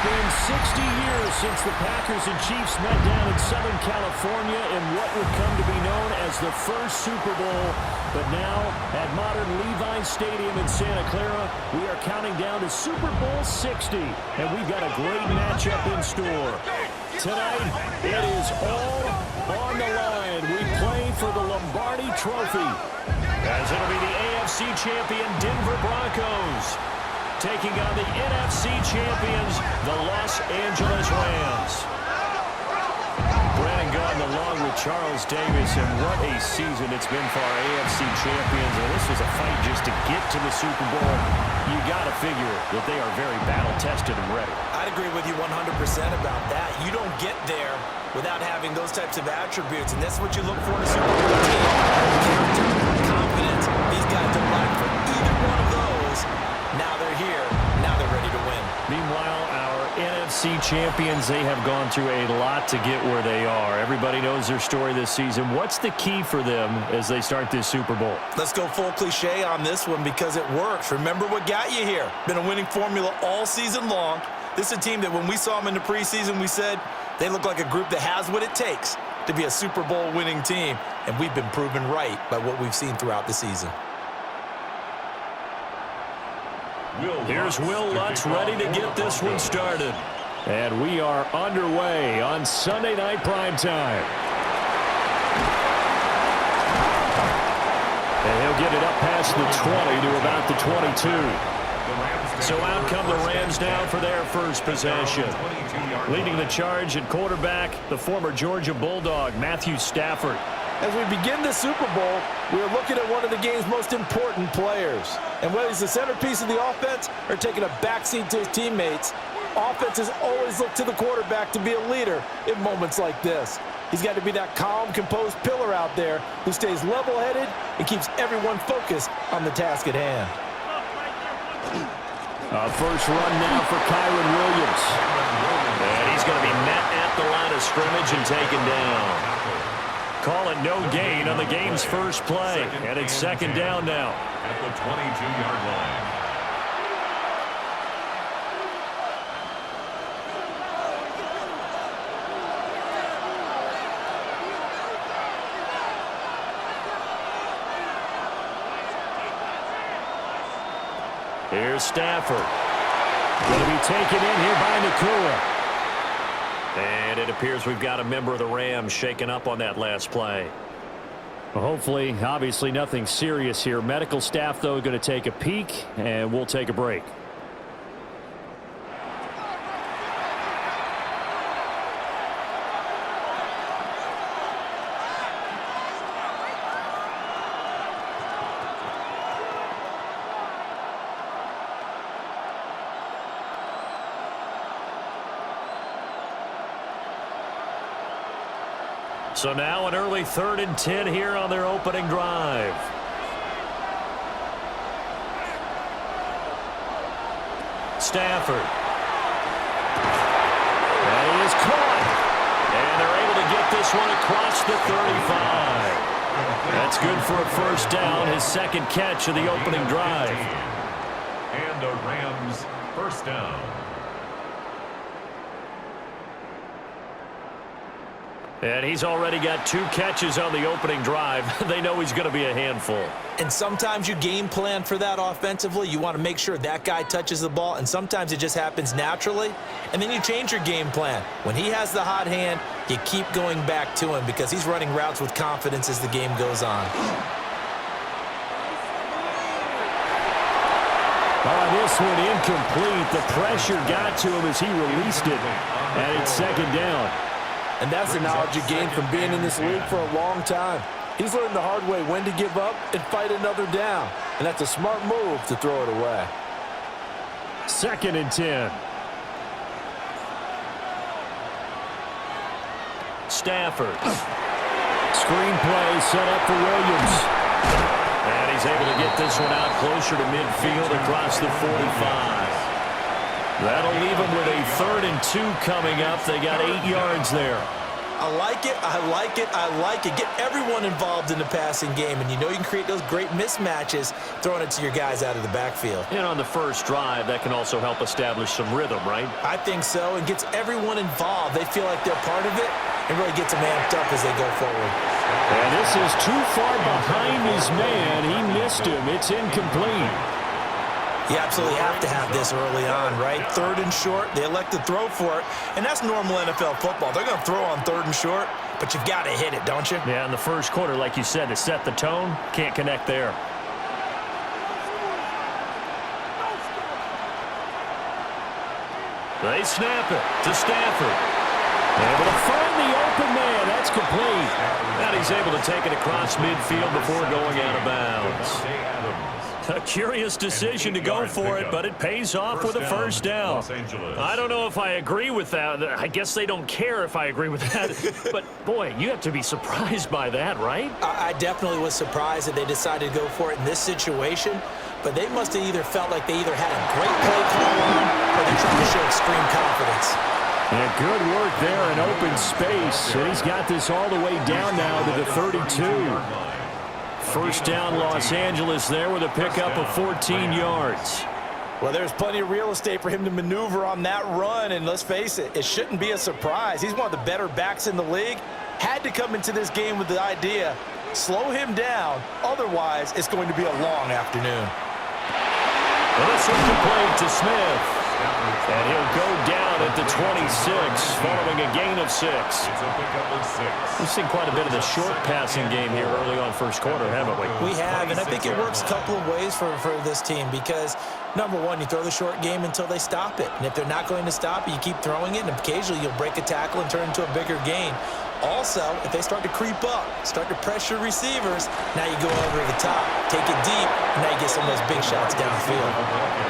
been 60 years since the Packers and Chiefs met down in Southern California in what would come to be known as the first Super Bowl. But now, at modern Levi's Stadium in Santa Clara, we are counting down to Super Bowl 60. And we've got a great matchup in store. Tonight, it is all on the line. We play for the Lombardi Trophy, as it'll be the AFC champion Denver Broncos taking on the NFC champions, the Los Angeles Rams. Brandon Gaudin along with Charles Davis, and what a season it's been for our AFC champions. And this was a fight just to get to the Super Bowl. You got to figure that they are very battle-tested and ready. I'd agree with you 100% about that. You don't get there without having those types of attributes, and that's what you look for in a Super Bowl team. Character, confidence. These guys don't lack for either one of those. Now they're here. Now they're ready to win. Meanwhile, our NFC champions, they have gone through a lot to get where they are. Everybody knows their story this season. What's the key for them as they start this Super Bowl? Let's go full cliche on this one because it works. Remember what got you here. Been a winning formula all season long. This is a team that when we saw them in the preseason, we said they look like a group that has what it takes to be a Super Bowl winning team. And we've been proven right by what we've seen throughout the season. Here's Will Lutz ready to get this one started. And we are underway on Sunday Night Primetime. And he'll get it up past the 20 to about the 22. So out come the Rams now for their first possession. Leading the charge at quarterback, the former Georgia Bulldog, Matthew Stafford. As we begin the Super Bowl, we are looking at one of the game's most important players. And whether he's the centerpiece of the offense or taking a backseat to his teammates, offenses always look to the quarterback to be a leader in moments like this. He's got to be that calm, composed pillar out there who stays level-headed and keeps everyone focused on the task at hand. First run now for Kyron Williams. And he's going to be met at the line of scrimmage and taken down. Call it no gain on the game's first play. And it's second down now. At the 22-yard line. Here's Stafford. Going to be taken in here by Nakua. And it appears we've got a member of the Rams shaken up on that last play. Well, hopefully, obviously nothing serious here. Medical staff, though, going to take a peek, and we'll take a break. So now an early 3rd and 10 here on their opening drive. Stafford. And he is caught. And they're able to get this one across the 35. That's good for a first down, his second catch of the opening drive. And the Rams first down. And he's already got 2 catches on the opening drive. They know he's going to be a handful. And sometimes you game plan for that offensively. You want to make sure that guy touches the ball, and sometimes it just happens naturally. And then you change your game plan. When he has the hot hand, you keep going back to him because he's running routes with confidence as the game goes on. Oh, this one incomplete. The pressure got to him as he released it. And it's second down. And that's the knowledge you gain from being in this league for a long time. He's learned the hard way when to give up and fight another down. And that's a smart move to throw it away. 2nd and 10. Stafford. Screen play set up for Williams. And he's able to get this one out closer to midfield across the 45. That'll leave them with a 3rd and 2 coming up. They got 8 yards there. I like it, I like it, I like it. Get everyone involved in the passing game, and you know you can create those great mismatches throwing it to your guys out of the backfield. And on the first drive, that can also help establish some rhythm, right? I think so, and gets everyone involved. They feel like they're part of it, and really gets them amped up as they go forward. And this is too far behind his man. He missed him. It's incomplete. You absolutely have to have this early on, right? 3rd and short, they elect to throw for it, and that's normal NFL football. They're going to throw on 3rd and short, but you've got to hit it, don't you? Yeah, in the first quarter, like you said, to set the tone, can't connect there. They snap it to Stafford. Able to find the open man. That's complete. And he's able to take it across midfield before going out of bounds. A curious decision to go for it, but it pays off with a first down. I don't know if I agree with that. I guess they don't care if I agree with that. But, boy, you have to be surprised by that, right? I definitely was surprised that they decided to go for it in this situation, but they must have either felt like they either had a great play call on or they're trying to show extreme confidence. And good work there in open space. And he's got this all the way down now to the 32. First down, Los Angeles there with a pickup of 14 yards. Well, there's plenty of real estate for him to maneuver on that run, and let's face it, it shouldn't be a surprise. He's one of the better backs in the league. Had to come into this game with the idea, slow him down, otherwise it's going to be a long afternoon. Well, this one complete to Smith. And he'll go down at the 26, following a gain of 6. We've seen quite a bit of the short passing game here early on first quarter, haven't we? We have, and I think it works a couple of ways for this team because, number one, you throw the short game until they stop it. And if they're not going to stop it, you keep throwing it, and occasionally you'll break a tackle and turn into a bigger gain. Also, if they start to creep up, start to pressure receivers, now you go over the top, take it deep, and now you get some of those big shots downfield.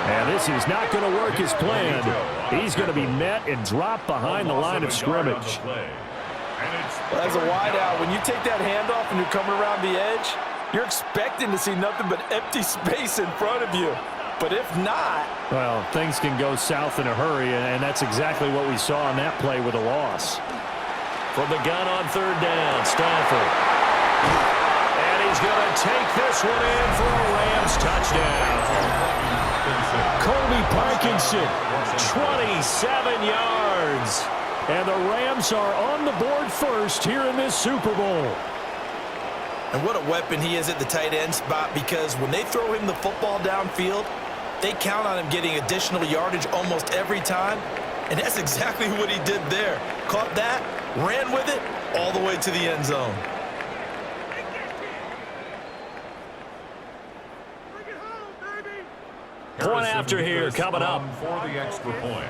And this is not going to work as planned. He's going to be met and dropped behind the line of scrimmage. Well, as a wideout, when you take that handoff and you're coming around the edge, you're expecting to see nothing but empty space in front of you. But if not... Well, things can go south in a hurry, and that's exactly what we saw on that play with a loss. From the gun on 3rd down, Stafford. And he's going to take this one in for a Rams touchdown. Colby Parkinson, 27 yards. And the Rams are on the board first here in this Super Bowl. And what a weapon he is at the tight end spot, because when they throw him the football downfield, they count on him getting additional yardage almost every time. And that's exactly what he did there. Caught that, ran with it, all the way to the end zone. Point after here coming up. For the extra point.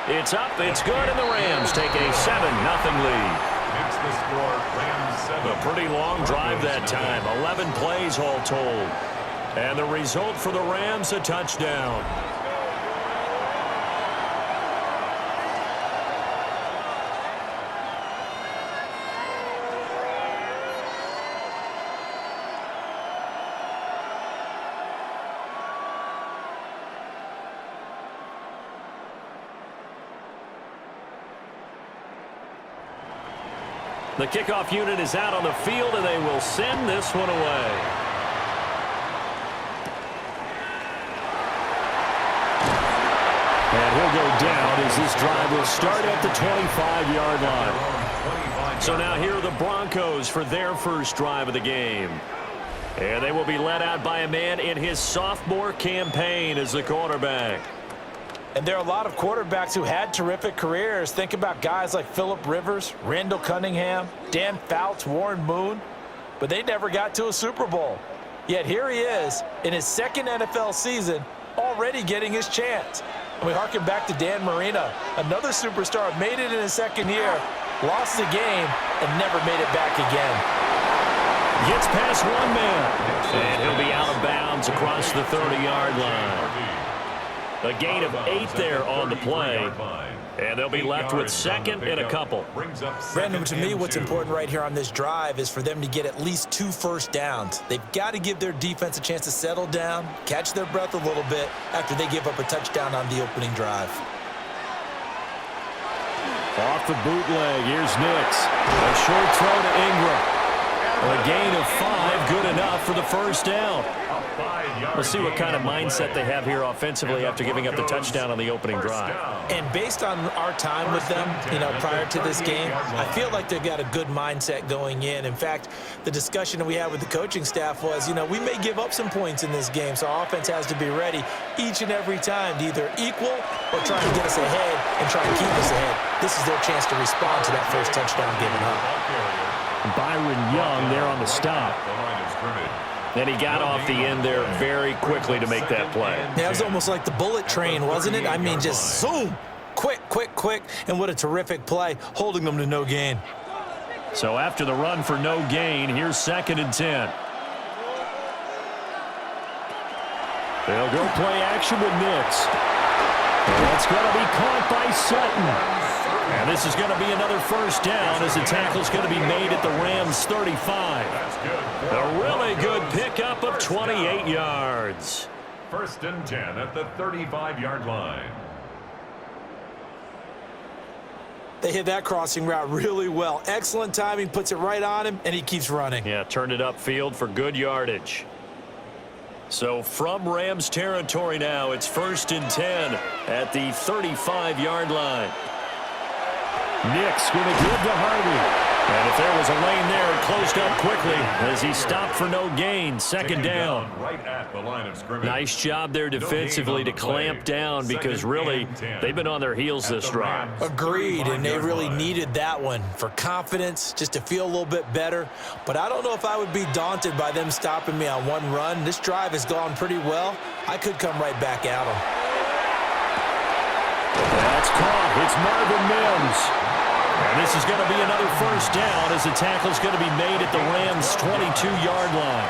It's up, it's good, and the Rams take a 7-0 lead. Makes the score Rams 7. A pretty long drive that time, 11 plays all told. And the result for the Rams, a touchdown. The kickoff unit is out on the field, and they will send this one away. And he'll go down as this drive will start at the 25-yard line. So now here are the Broncos for their first drive of the game. And they will be led out by a man in his sophomore campaign as the quarterback. And there are a lot of quarterbacks who had terrific careers. Think about guys like Phillip Rivers, Randall Cunningham, Dan Fouts, Warren Moon. But they never got to a Super Bowl. Yet here he is in his second NFL season, already getting his chance. And we harken back to Dan Marino, another superstar, made it in his second year, lost the game, and never made it back again. Gets past one man, and he'll be out of bounds across the 30-yard line. A gain of 8 there on the play, and they'll be left with second and a couple. Brandon, to me, what's important right here on this drive is for them to get at least 2 first downs. They've got to give their defense a chance to settle down, catch their breath a little bit after they give up a touchdown on the opening drive. Off the bootleg, here's Nix. A short throw to Ingram. A gain of 5, good enough for the first down. We'll see what kind of mindset they have here offensively after giving up the touchdown on the opening drive. And based on our time with them, prior to this game, I feel like they've got a good mindset going in. In fact, the discussion that we had with the coaching staff was, we may give up some points in this game, so our offense has to be ready each and every time to either equal or try and get us ahead and try and keep us ahead. This is their chance to respond to that first touchdown given up. Byron Young there on the stop. And he got off the end there very quickly to make that play. Yeah, it was almost like the bullet train, wasn't it? I mean, just zoom, quick, and what a terrific play, holding them to no gain. So after the run for no gain, here's 2nd and 10. They'll go play action with Nix. That's going to be caught by Sutton. And this is going to be another first down as the tackle's going to be made at the Rams' 35. A really good pickup of 28 yards. 1st and 10 at the 35-yard line. They hit that crossing route really well. Excellent timing, puts it right on him, and he keeps running. Yeah, turned it upfield for good yardage. So from Rams territory now, it's 1st and 10 at the 35-yard line. Nix going to give to Harvey. And if there was a lane there, it closed up quickly as he stopped for no gain. 2nd down. Right at the line of scrimmage. Nice job there defensively to clamp down because really they've been on their heels this drive. Agreed, and they really needed that one for confidence, just to feel a little bit better. But I don't know if I would be daunted by them stopping me on one run. This drive has gone pretty well. I could come right back at them. That's caught. It's Marvin Mims. And this is going to be another first down as the tackle's going to be made at the Rams' 22-yard line.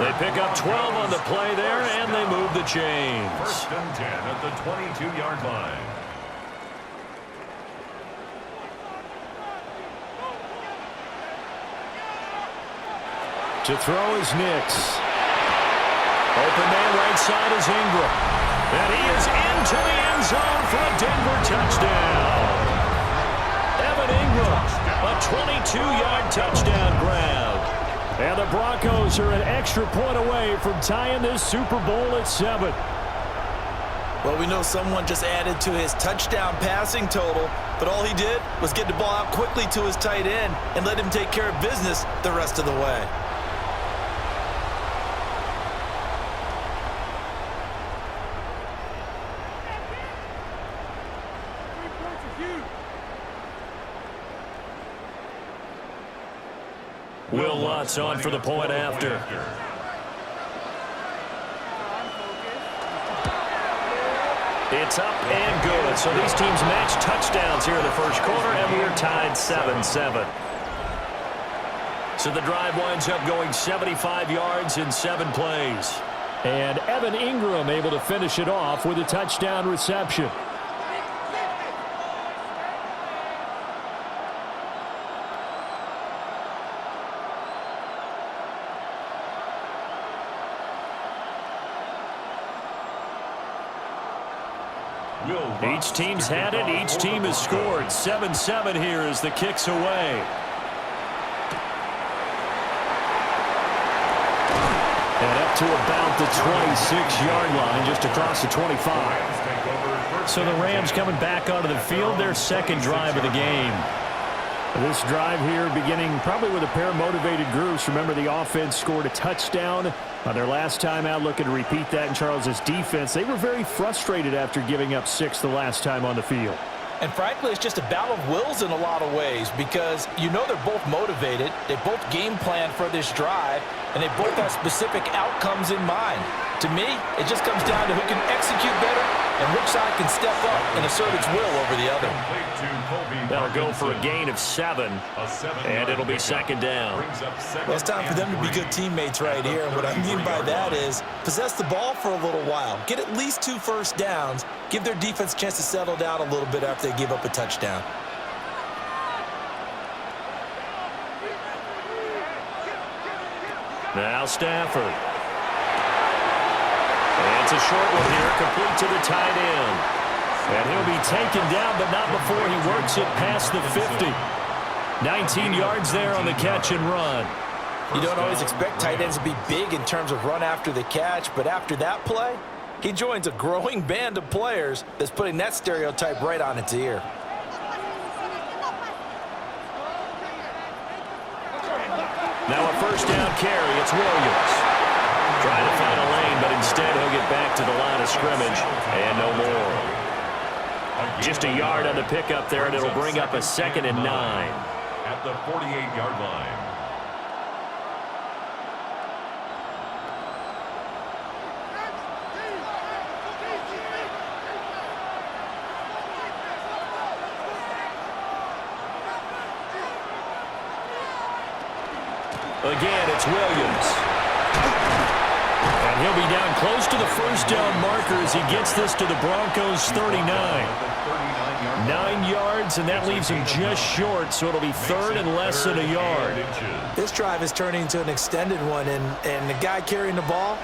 They pick up 12 on the play there, and they move the chains. 1st and 10 at the 22-yard line. To throw is Nix. Open man right side is Ingram. And he is into the end zone for a Denver touchdown. Ingram, a 22-yard touchdown grab. And the Broncos are an extra point away from tying this Super Bowl at 7. Well, we know someone just added to his touchdown passing total, but all he did was get the ball out quickly to his tight end and let him take care of business the rest of the way. Will Lutz on for the point after. It's up and good. So these teams match touchdowns here in the first quarter, and we're tied 7-7. So the drive winds up going 75 yards in 7 plays. And Evan Ingram able to finish it off with a touchdown reception. Each team's had it. Each team has scored. 7-7 here as the kick's away. And up to about the 26-yard line, just across the 25. So the Rams coming back onto the field, their second drive of the game. This drive here beginning probably with a pair of motivated groups. Remember, the offense scored a touchdown on their last time out. Looking to repeat that in Charles's defense. They were very frustrated after giving up 6 the last time on the field. And frankly, it's just a battle of wills in a lot of ways because they're both motivated. They both game plan for this drive, and they both have specific outcomes in mind. To me, it just comes down to who can execute better and which side can step up and assert its will over the other. They'll go for a gain of 7, and it'll be second down. Well, it's time for them to be good teammates right here. And what I mean by that is possess the ball for a little while. Get at least 2 first downs. Give their defense a chance to settle down a little bit after they give up a touchdown. Now Stafford. And it's a short one here, complete to the tight end. And he'll be taken down, but not before he works it past the 50. 19 yards there on the catch and run. You don't always expect tight ends to be big in terms of run after the catch, but after that play, he joins a growing band of players that's putting that stereotype right on its ear. Now a first down carry. It's Williams. Trying to find a lane, but instead he'll get back to the line of scrimmage and no more. Just a yard on the pickup there, and it'll bring up a 2nd and 9. At the 48-yard line. Again, it's Williams. And he'll be down close to the first down marker as he gets this to the Broncos' 39. 9 yards, and that leaves him just short, so it'll be 3rd and less than a yard. This drive is turning into an extended one, and the guy carrying the ball,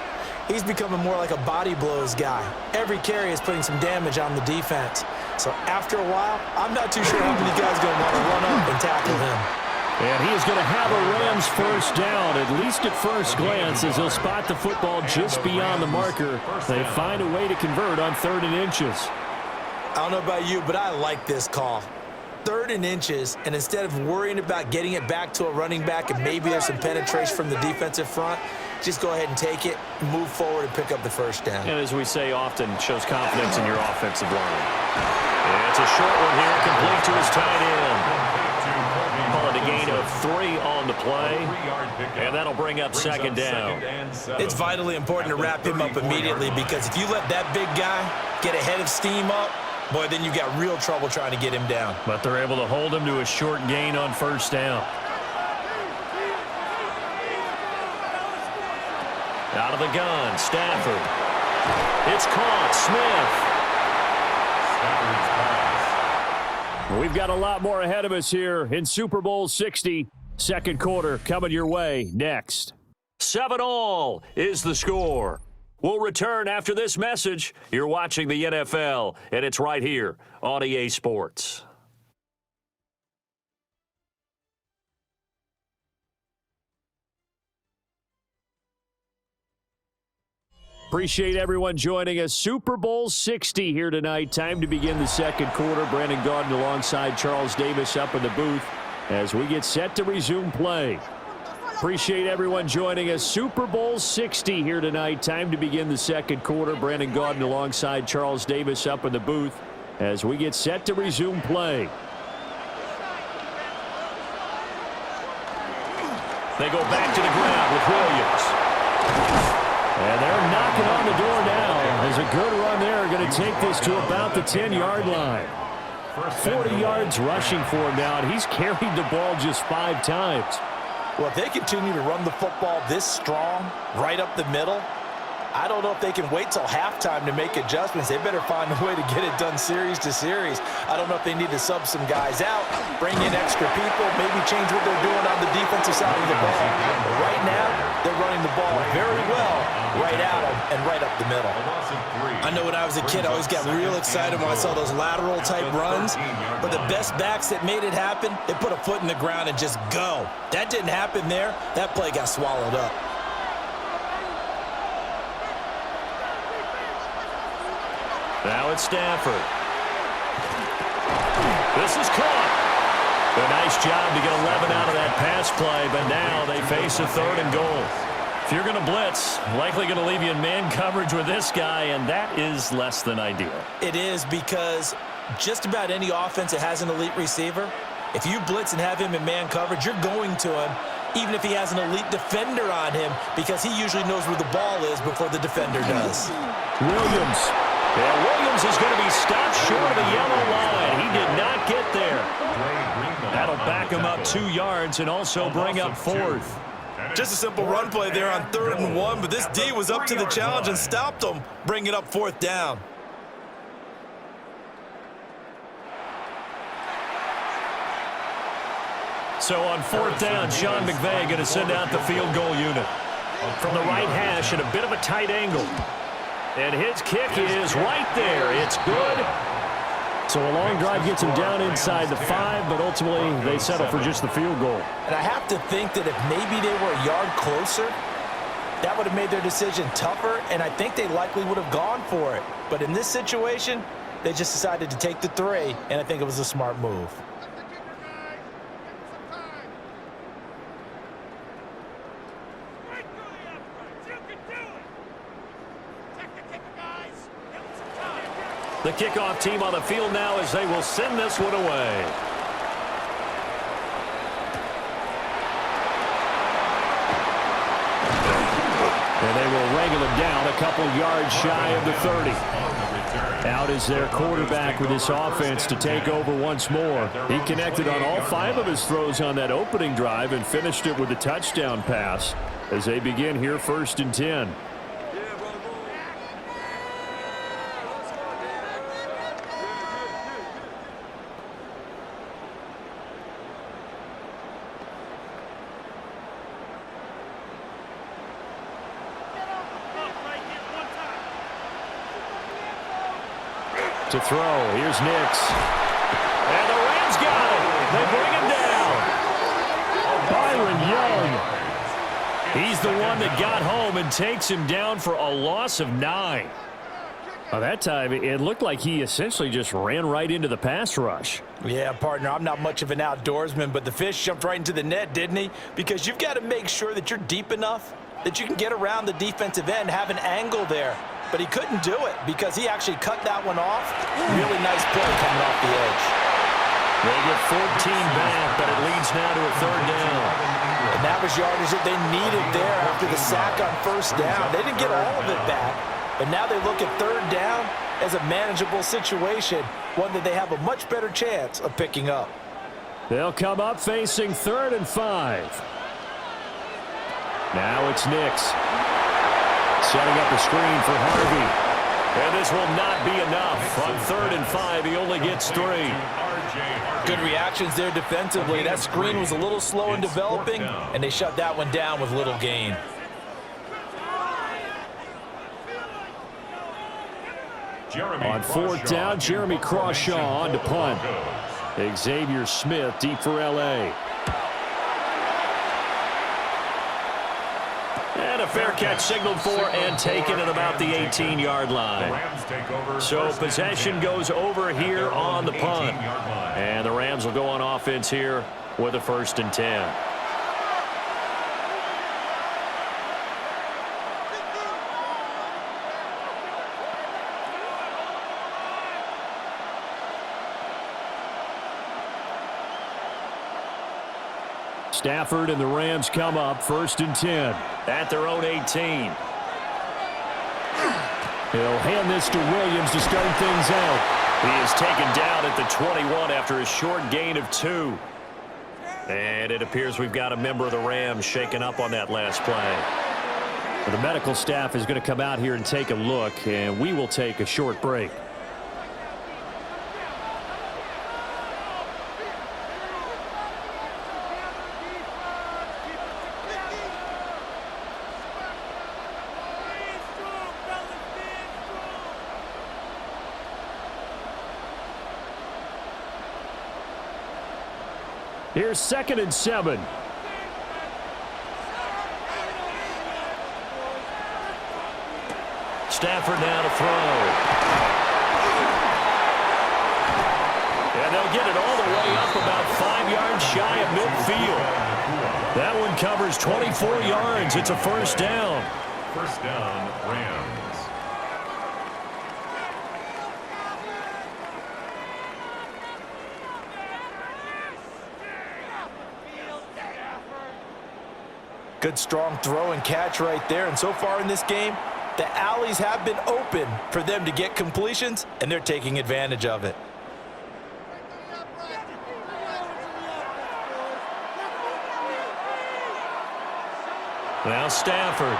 he's becoming more like a body blows guy. Every carry is putting some damage on the defense. So after a while, I'm not too sure how many guys are going to want to run up and tackle him. And he is going to have a Rams first down, at least at first glance, as he'll spot the football just beyond the marker. They find a way to convert on 3rd and inches. I don't know about you, but I like this call. 3rd and inches, and instead of worrying about getting it back to a running back and maybe there's some penetration from the defensive front, just go ahead and take it, move forward, and pick up the first down. And as we say often, shows confidence in your offensive line. And it's a short one here, complete to his tight end. Call it a gain of 3 on the play, and that'll bring up 2nd down. It's vitally important to wrap him up immediately, because if you let that big guy get a head of steam up, boy, then you've got real trouble trying to get him down. But they're able to hold him to a short gain on first down. Out of the gun, Stafford. It's caught, Smith. We've got a lot more ahead of us here in Super Bowl 60. Second quarter coming your way next. 7-all is the score. We'll return after this message. You're watching the NFL, and it's right here on EA Sports. Appreciate everyone joining us. Super Bowl 60 here tonight. Time to begin the second quarter. Brandon Gaudin alongside Charles Davis up in the booth as we get set to resume play. Appreciate everyone joining us. Super Bowl 60 here tonight. Time to begin the second quarter. Brandon Gaudin alongside Charles Davis up in the booth as we get set to resume play. They go back to the ground with Williams. And they're knocking on the door now. There's a good run there. Going to take this to about the 10-yard line. 40 yards rushing for him now, and he's carried the ball just 5 times. Well, if they continue to run the football this strong, right up the middle, I don't know if they can wait till halftime to make adjustments. They better find a way to get it done series to series. I don't know if they need to sub some guys out, bring in extra people, maybe change what they're doing on the defensive side of the ball. But right now, they're running the ball very well, right at them and right up the middle. I know when I was a kid, I always got real excited when I saw those lateral-type runs. But the best backs that made it happen, they put a foot in the ground and just go. That didn't happen there. That play got swallowed up. Now it's Stafford. This is caught. A nice job to get 11 out of that pass play, but now they face a 3rd and goal. If you're going to blitz, likely going to leave you in man coverage with this guy, and that is less than ideal. It is, because just about any offense that has an elite receiver, if you blitz and have him in man coverage, you're going to him, even if he has an elite defender on him, because he usually knows where the ball is before the defender does. Williams. Yeah, Williams is going to be stopped short of the yellow line. He did not get there. That'll back him up 2 yards and also bring up 4th. Just a simple run play there on 3rd and 1, but this D was up to the challenge and stopped him, bringing up 4th down. So on 4th down, Sean McVay going to send out the field goal unit. From the right hash at a bit of a tight angle. And his kick is right there. It's good. So a long drive gets them down inside the 5, but ultimately they settle for just the field goal. And I have to think that if maybe they were a yard closer, that would have made their decision tougher, and I think they likely would have gone for it. But in this situation, they just decided to take the 3, and I think it was a smart move. The kickoff team on the field now as they will send this one away. And they will wrangle him down a couple yards shy of the 30. Out is their quarterback with this offense to take over once more. He connected on all 5 of his throws on that opening drive and finished it with a touchdown pass as they begin here 1st and 10. To throw, here's Nix. And the Rams got it. They bring him down. Byron Young. He's the one that got home and takes him down for a loss of 9. Well, that time, it looked like he essentially just ran right into the pass rush. Yeah, partner, I'm not much of an outdoorsman, but the fish jumped right into the net, didn't he? Because you've got to make sure that you're deep enough that you can get around the defensive end, have an angle there. But he couldn't do it because he actually cut that one off. Really nice play coming off the edge. They get 14 back, but it leads now to a 3rd down. And that was yardage that they needed there after the sack on 1st down. They didn't get all of it back, but now they look at 3rd down as a manageable situation, one that they have a much better chance of picking up. They'll come up facing 3rd and 5. Now it's Nix. Setting up a screen for Harvey. And this will not be enough. On 3rd and 5, he only gets 3. Good reactions there defensively. That screen was a little slow in developing, and they shut that one down with little gain. On 4th down, Jeremy Crawshaw on to punt. Xavier Smith deep for L.A. And a fair catch signaled for and taken at about the 18-yard line. So possession goes over here on the punt. And the Rams will go on offense here with a 1st and 10. Stafford and the Rams come up 1st and 10 at their own 18. He'll hand this to Williams to start things out. He is taken down at the 21 after a short gain of 2. And it appears we've got a member of the Rams shaken up on that last play. The medical staff is going to come out here and take a look, and we will take a short break. Here's 2nd and 7. Stafford now to throw. And they'll get it all the way up about 5 yards shy of midfield. That one covers 24 yards. It's a 1st down. 1st down, Rams. Good strong throw and catch right there. And so far in this game, the alleys have been open for them to get completions, and they're taking advantage of it. Now Stafford.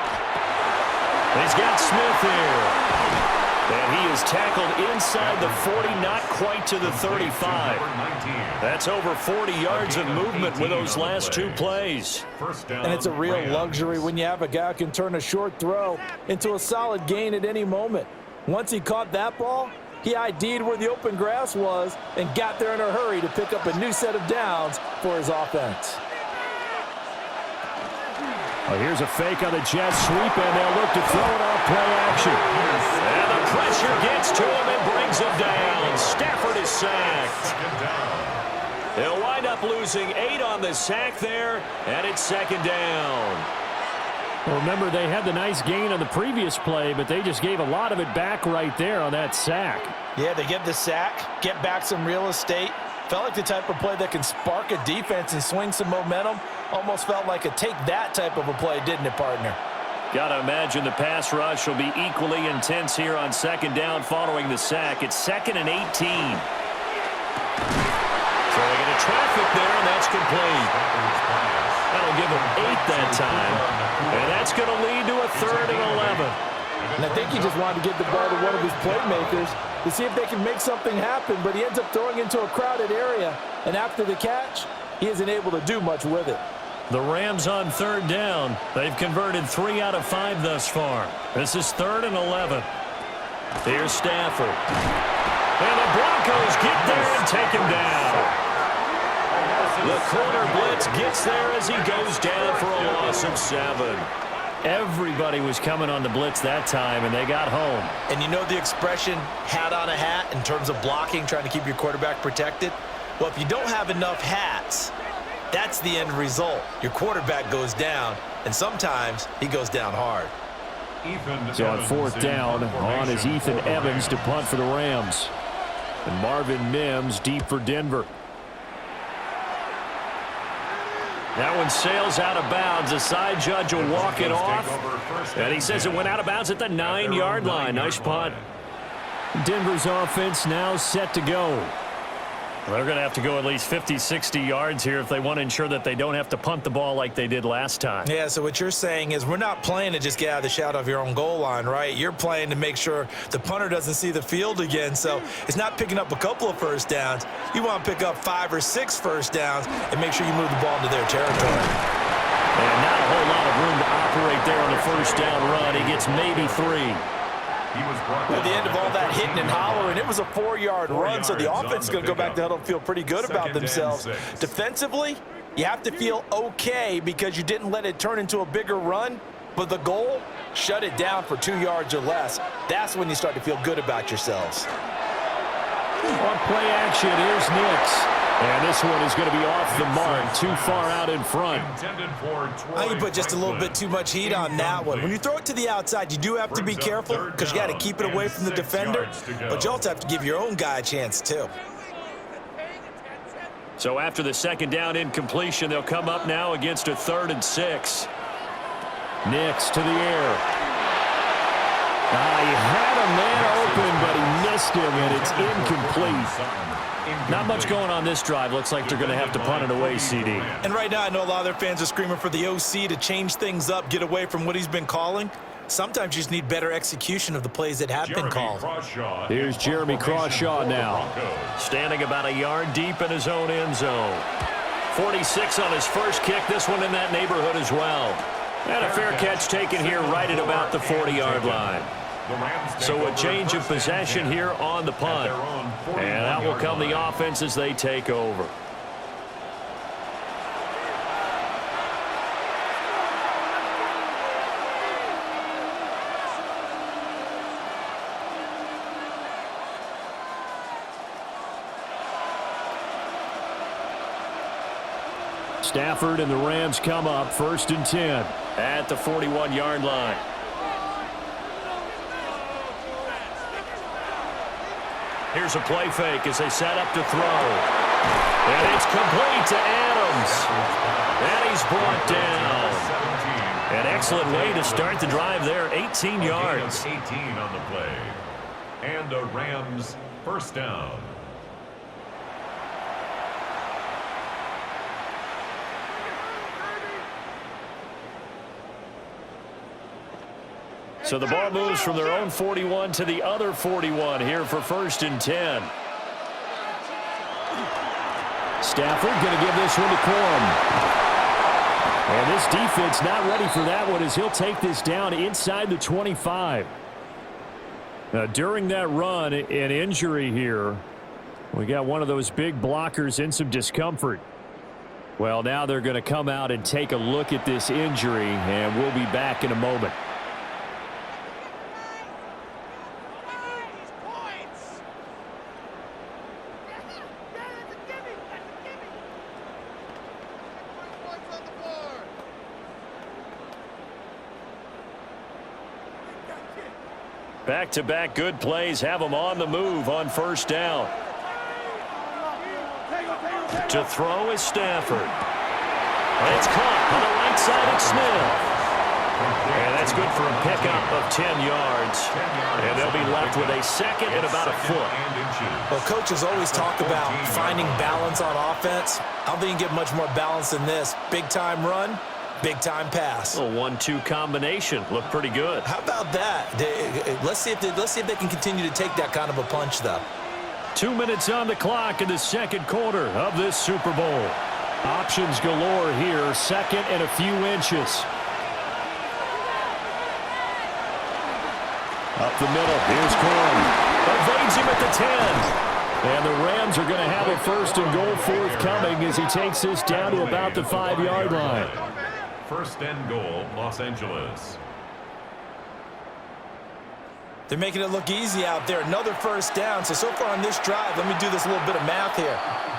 He's got Smith here. And he is tackled inside the 40, not quite to the 35. That's over 40 yards of movement with those last 2 plays. And it's a real luxury when you have a guy who can turn a short throw into a solid gain at any moment. Once he caught that ball, He ID'd where the open grass was and got there in a hurry to pick up a new set of downs for his offense. Well, here's a fake on the jet sweep, and they'll look to throw it off play action. And the pressure gets to him and brings him down. Stafford is sacked. They'll wind up losing 8 on the sack there, and it's second down. Well, remember, they had the nice gain on the previous play, but they just gave a lot of it back right there on that sack. Yeah, they get the sack, get back some real estate. Felt like the type of play that can spark a defense and swing some momentum. Almost felt like a take-that type of a play, didn't it, partner? Got to imagine the pass rush will be equally intense here on second down following the sack. It's 2nd and 18. So they get a traffic there, and that's complete. That'll give them 8 that time. And that's going to lead to a 3rd and 11. And I think he just wanted to get the ball to one of his playmakers to see if they can make something happen, but he ends up throwing into a crowded area. And after the catch, he isn't able to do much with it. The Rams on 3rd down. They've converted 3 out of 5 thus far. This is 3rd and 11. Here's Stafford. And the Broncos get there and take him down. The corner blitz gets there as he goes down for a loss of 7. Everybody was coming on the blitz that time, and they got home. And you know the expression, hat on a hat, in terms of blocking, trying to keep your quarterback protected? Well, if you don't have enough hats, that's the end result. Your quarterback goes down, and sometimes he goes down hard. So on 4th down, on is Ethan Evans to punt for the Rams. And Marvin Mims deep for Denver. That one sails out of bounds. The side judge will walk it off. And he says it went out of bounds at the 9-yard line. Nice punt. Denver's offense now set to go. They're going to have to go at least 50, 60 yards here if they want to ensure that they don't have to punt the ball like they did last time. Yeah, so what you're saying is we're not playing to just get out of the shadow of your own goal line, right? You're playing to make sure the punter doesn't see the field again. So it's not picking up a couple of first downs. You want to pick up 5 or 6 first downs and make sure you move the ball into their territory. And not a whole lot of room to operate there on the first down run. He gets maybe 3. At the end of all that hitting and hollering, it was a 4-yard run, so the offense is going to go back to huddle and feel pretty good about themselves. Defensively, you have to feel okay because you didn't let it turn into a bigger run, but the goal, shut it down for 2 yards or less. That's when you start to feel good about yourselves. On play action, here's Nix. And this one is going to be off the mark, too far out in front. I think you put just a little bit too much heat on that one. When you throw it to the outside, you do have to be careful because you got to keep it away from the defender, but you also have to give your own guy a chance too. So after the 2nd down incompletion, they'll come up now against a 3rd and 6. Nix to the air. He had a man open, but he missed him, and it's incomplete. Not much going on this drive. Looks like they're going to have to punt it away, CD. And right now, I know a lot of their fans are screaming for the OC to change things up, get away from what he's been calling. Sometimes you just need better execution of the plays that have been called. Here's Jeremy Crawshaw now, standing about a yard deep in his own end zone. 46 on his first kick. This one in that neighborhood as well. And a fair catch taken here right at about the 40-yard line. So a change of possession here on the punt. And out will come the offense as they take over. Stafford and the Rams come up 1st and 10 at the 41-yard line. Here's a play fake as they set up to throw. And it's complete to Adams. And he's brought down. An excellent way to start the drive there. 18 yards. 18 on the play. And a Rams 1st down. So the ball moves from their own 41 to the other 41 here for 1st and 10. Stafford going to give this one to Corum. And this defense not ready for that one as he'll take this down inside the 25. During that run, an injury here. We got one of those big blockers in some discomfort. Well, now they're going to come out and take a look at this injury, and we'll be back in a moment. Back-to-back good plays have them on the move on first down. To throw is Stafford. And it's caught on the right side at Smith. And that's good for a pickup of 10 yards. And they'll be left with a second and about a foot. Well, coaches always talk about finding balance on offense. I don't think you get much more balance than this. Big-time run, big-time pass. A 1-2 combination. Looked pretty good. How about that? Let's see if they can continue to take that kind of a punch, though. 2 minutes on the clock in the second quarter of this Super Bowl. Options galore here. Second and a few inches. Up the middle. Here's Corum. Evades him at the 10. And the Rams are going to have a first and goal forthcoming as he takes this down to about the 5-yard line. First and goal, Los Angeles. They're making it look easy out there. Another first down. So far on this drive, let me do this little bit of math here.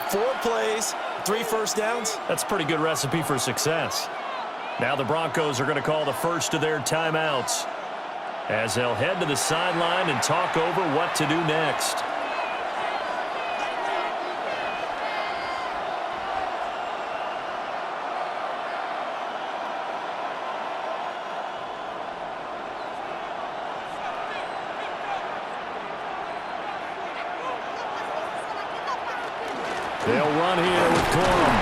4 plays, 3 first downs. That's a pretty good recipe for success. Now the Broncos are going to call the first of their timeouts as they'll head to the sideline and talk over what to do next. They'll run here with Corum.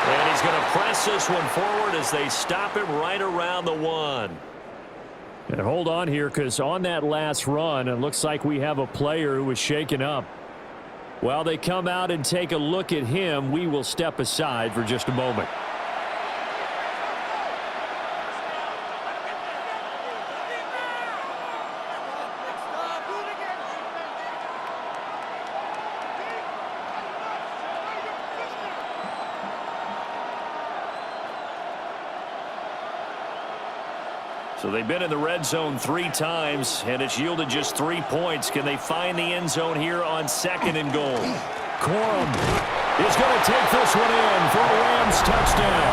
And he's going to press this one forward as they stop him right around the 1. And hold on here, because on that last run, it looks like we have a player who was shaken up. While they come out and take a look at him, we will step aside for just a moment. So they've been in the red zone 3 times, and it's yielded just 3 points. Can they find the end zone here on second and goal? Corum is going to take this one in for a Rams touchdown.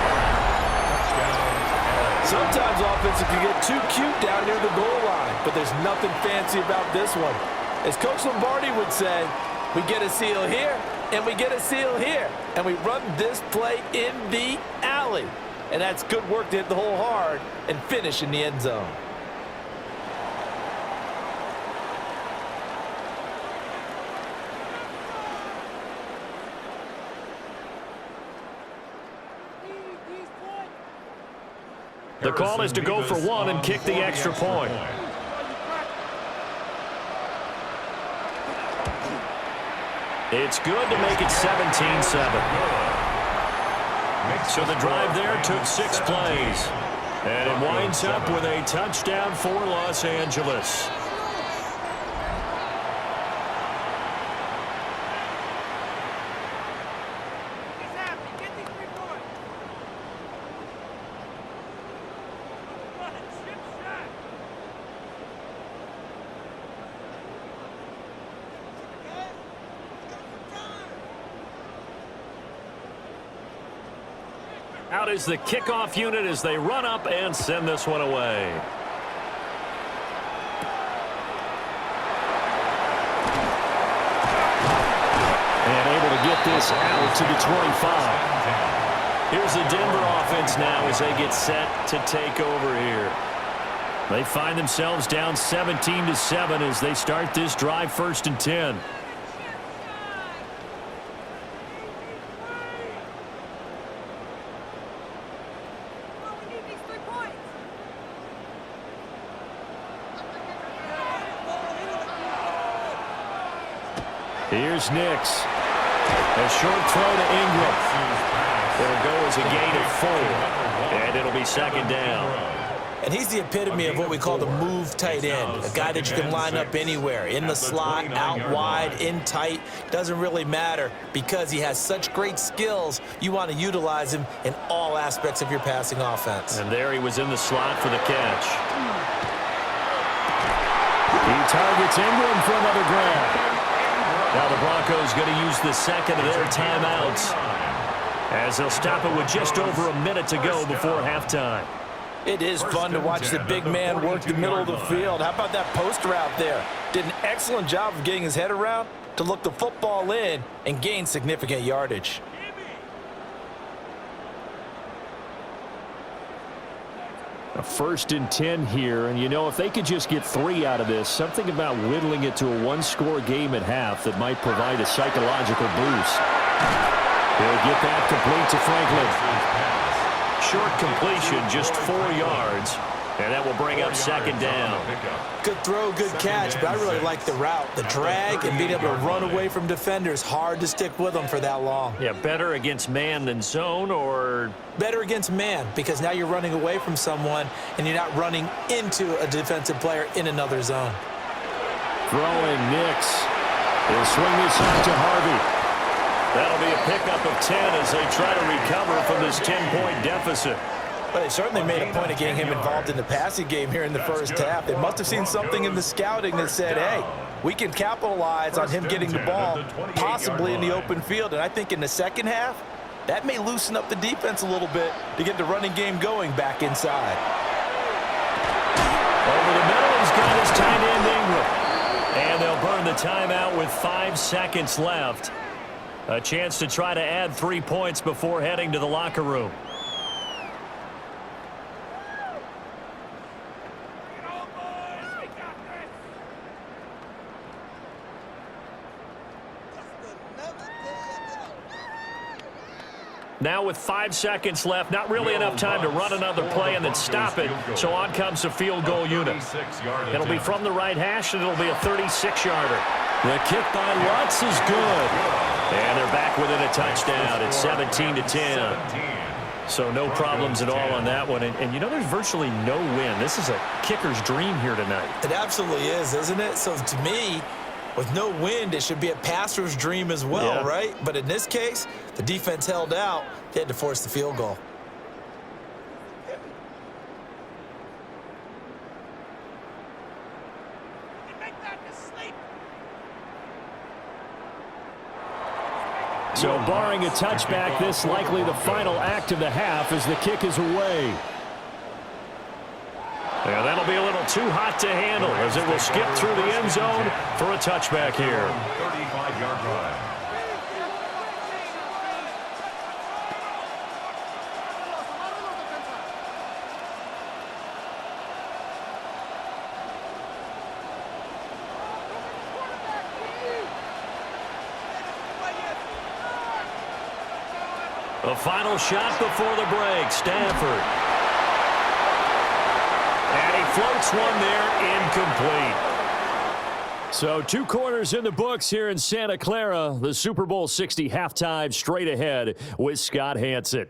Sometimes offenses can get too cute down near the goal line, but there's nothing fancy about this one. As Coach Lombardi would say, we get a seal here, and we get a seal here, and we run this play in the alley. And that's good work to hit the hole hard and finish in the end zone. The call is to go for 1 and kick the extra point. It's good to make it 17-7. So the drive there took 6 plays. And it winds up with a touchdown for Los Angeles. Out is the kickoff unit as they run up and send this one away. And able to get this out to the 25. Here's the Denver offense now as they get set to take over here. They find themselves down 17-7 as they start this drive first and 10. Here's Nix. A short throw to Ingram. It'll go as a gain of 4. And it'll be second down. And he's the epitome of what we call the move tight end, a guy that you can line up anywhere, in the slot, out wide, in tight. Doesn't really matter because he has such great skills. You want to utilize him in all aspects of your passing offense. And there he was in the slot for the catch. He targets Ingram for another grab. Now the Broncos going to use the second of their timeouts as they'll stop it with just over a minute to go before halftime. It is fun to watch the big man work the middle of the field. How about that post route there? Did an excellent job of getting his head around to look the football in and gain significant yardage. A 1st and 10 here, and you know, if they could just get 3 out of this, something about whittling it to a one-score game at half that might provide a psychological boost. He'll get that complete to Franklin. Short completion, just 4 yards, and that will bring up 2nd down. Good throw, good catch, but I really like the route. The drag and being able to run away from defenders, hard to stick with them for that long. Yeah, better against man than zone, or? Better against man, because now you're running away from someone and you're not running into a defensive player in another zone. Throwing Nix. He'll swing this out to Harvey. That'll be a pickup of 10 as they try to recover from this 10-point deficit. But they certainly made a point of getting him involved in the passing game here in the first half. They must have seen something in the scouting that said, hey, we can capitalize on him getting the ball possibly in the open field. And I think in the second half, that may loosen up the defense a little bit to get the running game going back inside. Over the middle, he's got his tight end Ingram. And they'll burn the timeout with 5 seconds left. A chance to try to add 3 points before heading to the locker room. Now with 5 seconds left, not really enough time to run another play and then stop it. So on comes the field goal unit. It'll be from the right hash, and it'll be a 36-yarder. The kick by Lutz is good. And they're back within a touchdown. It's 17-10. So no problems at all on that one. And you know, there's virtually no win. This is a kicker's dream here tonight. It absolutely is, isn't it? So to me, with no wind, it should be a passer's dream as well, right? But in this case, the defense held out. They had to force the field goal. So barring a touchback, this likely the final act of the half as the kick is away. And that'll be a little too hot to handle as it will skip through the end zone for a touchback here. 35-yard drive. The final shot before the break, Stanford. And he floats one there, incomplete. So 2 quarters in the books here in Santa Clara. The Super Bowl 60 halftime straight ahead with Scott Hansen.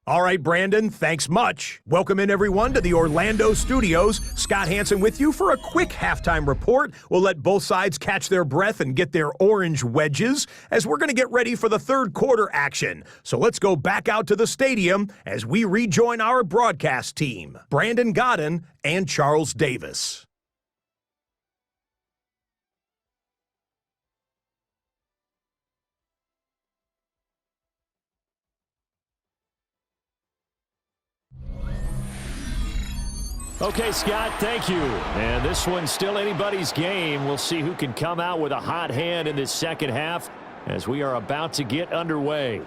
All right, Brandon, thanks much. Welcome in, everyone, to the Orlando studios. Scott Hansen with you for a quick halftime report. We'll let both sides catch their breath and get their orange wedges as we're going to get ready for the third quarter action. So let's go back out to the stadium as we rejoin our broadcast team, Brandon Godden and Charles Davis. Okay, Scott, thank you. And this one's still anybody's game. We'll see who can come out with a hot hand in this second half as we are about to get underway.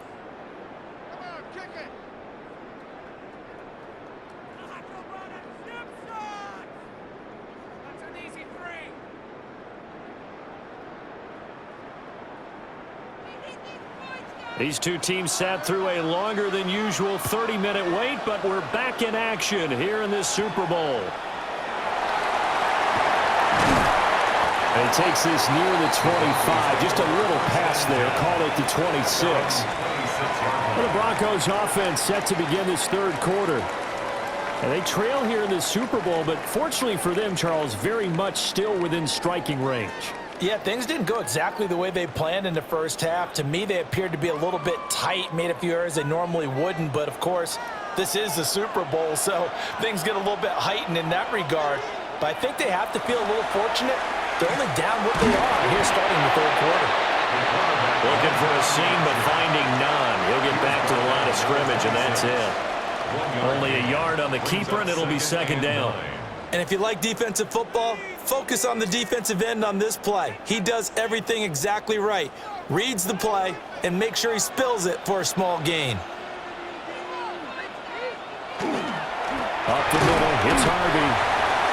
These two teams sat through a longer than usual 30-minute wait, but we're back in action here in this Super Bowl. And he takes this near the 25. Just a little pass there. Call it the 26. Well, the Broncos offense set to begin this third quarter. And they trail here in the Super Bowl, but fortunately for them, Charles, very much still within striking range. Yeah, things didn't go exactly the way they planned in the first half. To me, they appeared to be a little bit tight, made a few errors they normally wouldn't. But, of course, this is the Super Bowl, so things get a little bit heightened in that regard. But I think they have to feel a little fortunate. They're only down what they are here starting the third quarter. Looking for a seam, but finding none. He'll get back to the line of scrimmage, and that's it. Only a yard on the keeper, and it'll be second down. And if you like defensive football, focus on the defensive end on this play. He does everything exactly right. Reads the play and make sure he spills it for a small gain. Up the middle, hits Harvey.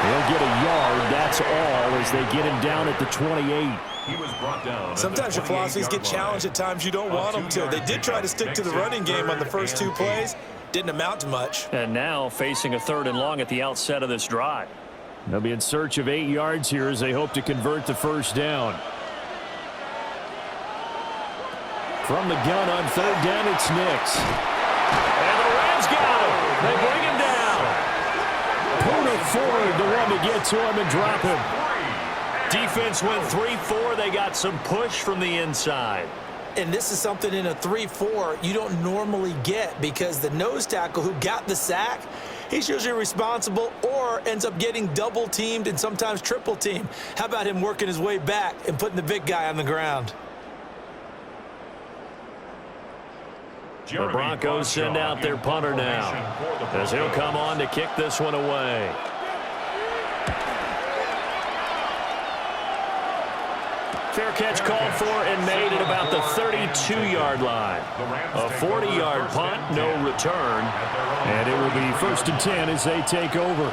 He'll get a yard, that's all, as they get him down at the 28. He was brought down. Sometimes your philosophies get challenged at times you don't want them to. They did try to stick to the running game on the first two plays. Didn't amount to much. And now facing a 3rd and long at the outset of this drive. They'll be in search of 8 yards here as they hope to convert the first down. From the gun on 3rd down, it's Nix. And the Rams got him. They bring him down. Puna Ford, the one to get to him and drop him. Defense went 3-4. They got some push from the inside. And this is something in a 3-4 you don't normally get because the nose tackle who got the sack, he's usually responsible or ends up getting double teamed and sometimes triple teamed. How about him working his way back and putting the big guy on the ground? The Broncos send out their punter now as he'll come on to kick this one away. Fair catch called for and made at about the 32-yard line. A 40-yard punt, no return. And it will be 1st and 10 as they take over.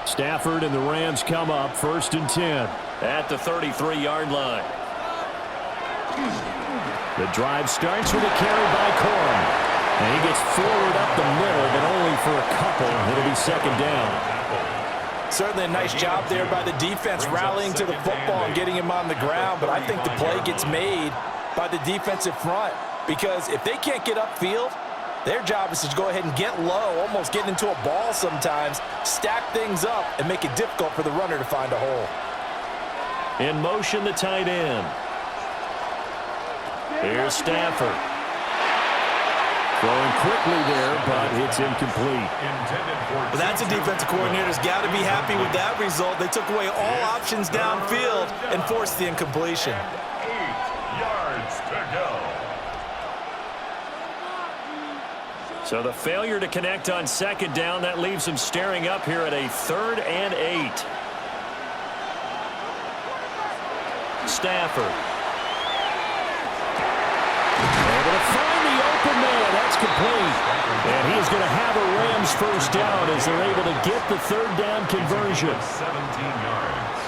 Stafford and the Rams come up 1st and 10 at the 33-yard line. The drive starts with a carry by Corum. And he gets forward up the middle, but only for a couple. It'll be 2nd down. Certainly a nice job there by the defense rallying to the football and getting him on the ground. But I think the play gets made by the defensive front because if they can't get upfield, their job is to go ahead and get low, almost get into a ball sometimes, stack things up, and make it difficult for the runner to find a hole. In motion, the tight end. Here's Stafford. Throwing quickly there, but it's incomplete. Well, that's a defensive coordinator's got to be happy with that result. They took away all options downfield and forced the incompletion. 8 yards to go. So the failure to connect on 2nd down, that leaves them staring up here at a 3rd and 8. Stafford. Able to find the open man. That's complete. And he's going to have a Rams first down as they're able to get the 3rd down conversion. 17 yards.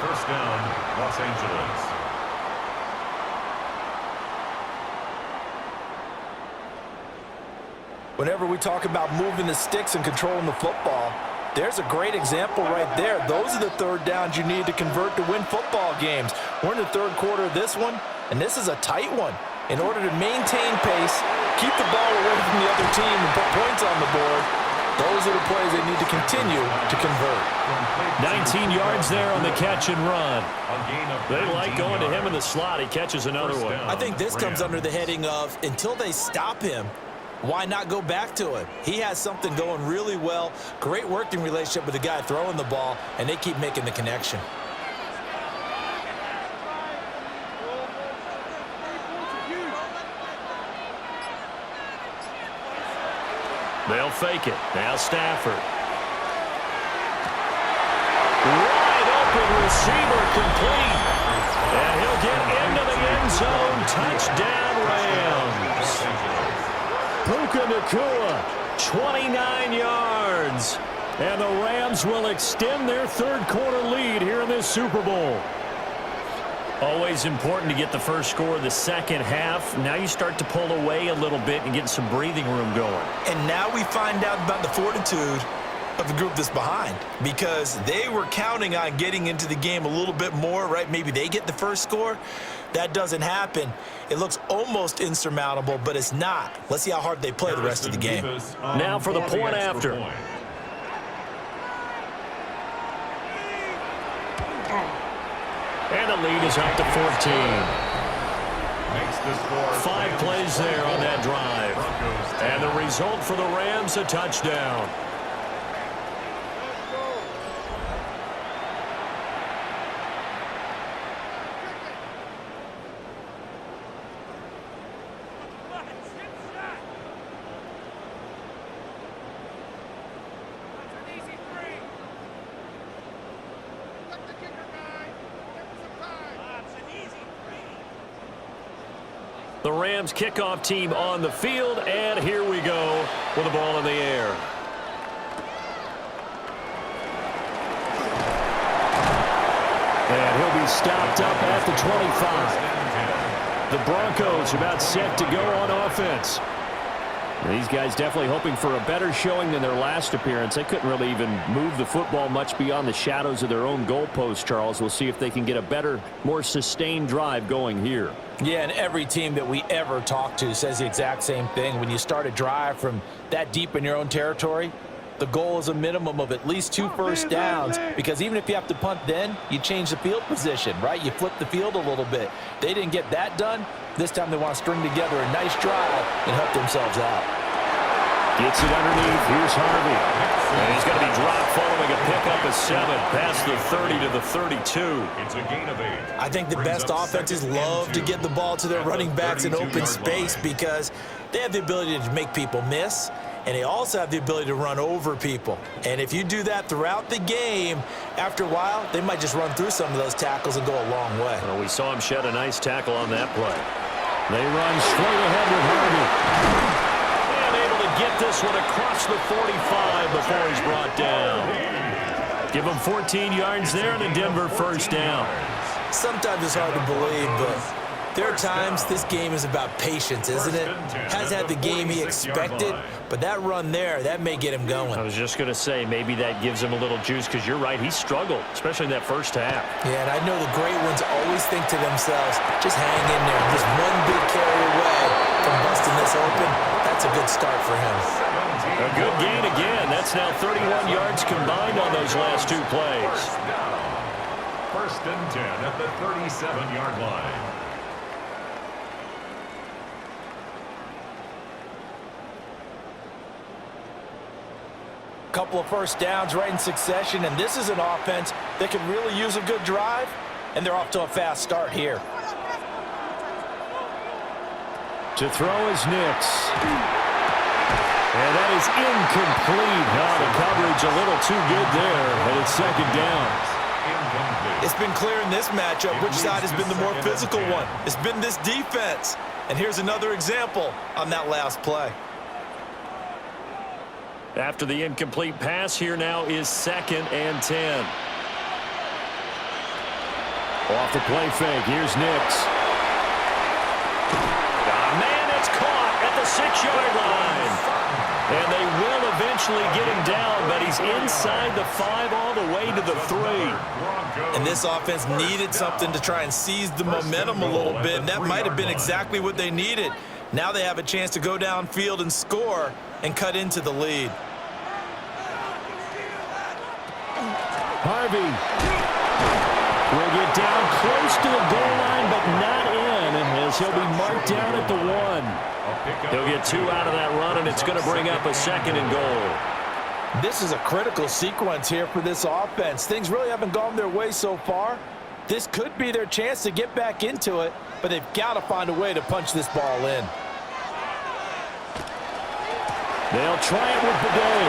First down, Los Angeles. Whenever we talk about moving the sticks and controlling the football, there's a great example right there. Those are the 3rd downs you need to convert to win football games. We're in the 3rd quarter of this one, and this is a tight one. In order to maintain pace, keep the ball away from the other team, and put points on the board, those are the plays they need to continue to convert. 19 yards there on the catch and run. They like going to him in the slot. He catches another one. I think this comes under the heading of until they stop him, why not go back to him? He has something going really well, great working relationship with the guy throwing the ball, and they keep making the connection. They'll fake it. Now Stafford. Wide open receiver complete. And he'll get into the end zone. Touchdown Rams. Puka Nacua, 29 yards. And the Rams will extend their 3rd quarter lead here in this Super Bowl. Always important to get the first score of the second half. Now you start to pull away a little bit and get some breathing room going. And now we find out about the fortitude of the group that's behind because they were counting on getting into the game a little bit more, right? Maybe they get the first score. That doesn't happen. It looks almost insurmountable, but it's not. Let's see how hard they play the rest of the game. Now for the point after. And the lead is up to 14. Makes the score 5 plays there on that drive. And the result for the Rams, a touchdown. The Rams kickoff team on the field, and here we go with the ball in the air. And he'll be stopped up at the 25. The Broncos about set to go on offense. These guys definitely hoping for a better showing than their last appearance. They couldn't really even move the football much beyond the shadows of their own goalpost, Charles. We'll see if they can get a better, more sustained drive going here. Yeah, and every team that we ever talk to says the exact same thing. When you start a drive from that deep in your own territory, the goal is a minimum of at least 2 first downs, because even if you have to punt then, you change the field position, right? You flip the field a little bit. They didn't get that done. This time they want to string together a nice drive and help themselves out. Gets it underneath. Here's Harvey. And he's going to be dropped following a pickup of 7 past the 30 to the 32. It's a gain of 8. I think the best offenses love to get the ball to their running backs in open space because they have the ability to make people miss, and they also have the ability to run over people. And if you do that throughout the game, after a while, they might just run through some of those tackles and go a long way. Well, we saw him shed a nice tackle on that play. They run straight ahead with Harvey. And able to get this one across the 45 before he's brought down. Give him 14 yards there and a Denver first down. Sometimes it's hard to believe, but there are times this game is about patience, isn't it? Hasn't had the game he expected, but that run there, that may get him going. I was just going to say, maybe that gives him a little juice, because you're right, he struggled, especially in that first half. Yeah, and I know the great ones always think to themselves, just hang in there. Just one big carry away from busting this open. That's a good start for him. A good gain again. That's now 31 yards combined on those last 2 plays. First and 10 at the 37-yard line. Couple of first downs right in succession, and this is an offense that can really use a good drive, and they're off to a fast start here. To throw is Nix. And that is incomplete. Now the coverage a little too good there, and it's second down. It's been clear in this matchup which side has been the more physical one. It's been this defense. And here's another example on that last play. After the incomplete pass, here now is 2nd and 10. Off the play fake, here's Nix. Man, it's caught at the 6-yard line. And they will eventually get him down, but he's inside the 5 all the way to the 3. And this offense needed something to try and seize the momentum a little bit, and that might have been exactly what they needed. Now they have a chance to go downfield and score and cut into the lead. Harvey will get down close to the goal line, but not in, as he'll be marked down at the 1. He'll get 2 out of that run, and it's going to bring up a 2nd and goal. This is a critical sequence here for this offense. Things really haven't gone their way so far. This could be their chance to get back into it, but they've got to find a way to punch this ball in. They'll try it with the day.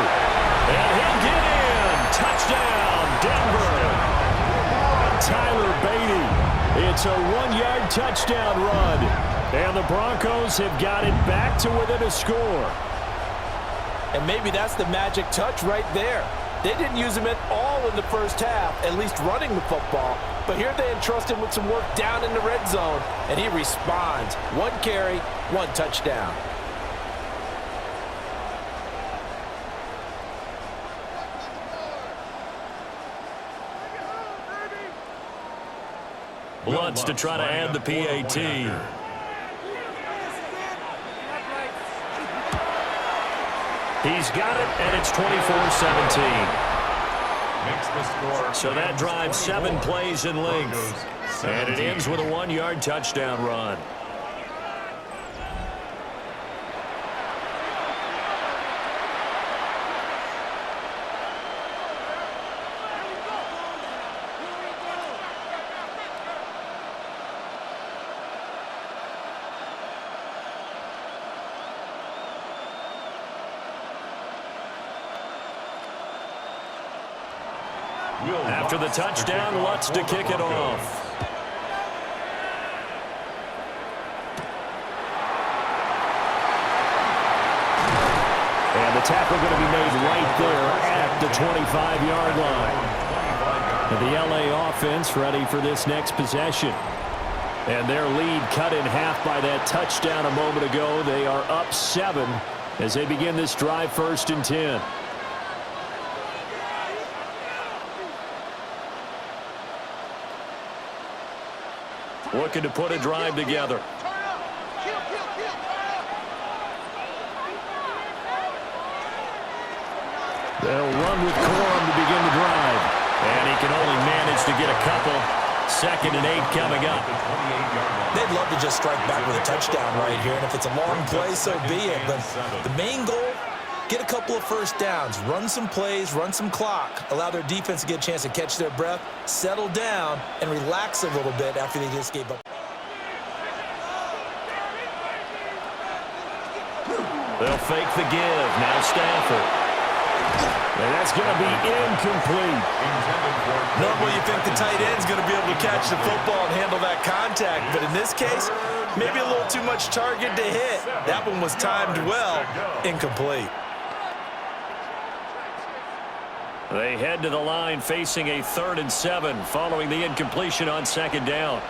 And he'll get in. Touchdown, Denver. Tyler Beatty. It's a 1-yard touchdown run. And the Broncos have got it back to within a score. And maybe that's the magic touch right there. They didn't use him at all in the first half, at least running the football. But here they entrust him with some work down in the red zone, and he responds. 1 carry, 1 touchdown. Lutz to try to add the PAT. He's got it, and it's 24-17. So that drives 7 plays in length. And it ends with a 1-yard touchdown run. After the touchdown, Lutz to kick it off. And the tackle going to be made right there at the 25-yard line. And the LA offense ready for this next possession. And their lead cut in half by that touchdown a moment ago. They are up 7 as they begin this drive, 1st and 10. Looking to put a drive together. They'll run with Corum to begin the drive. And he can only manage to get a couple. 2nd and 8 coming up. They'd love to just strike back with a touchdown right here. And if it's a long play, so be it. But the main goal, get a couple of first downs, run some plays, run some clock, allow their defense to get a chance to catch their breath, settle down, and relax a little bit after they just gave up. They'll fake the give. Now Stafford. And that's going to be incomplete. Normally you think the tight end's going to be able to catch the football and handle that contact, but in this case, maybe a little too much target to hit. That one was timed well. Incomplete. They head to the line facing a 3rd and 7 following the incompletion on 2nd down.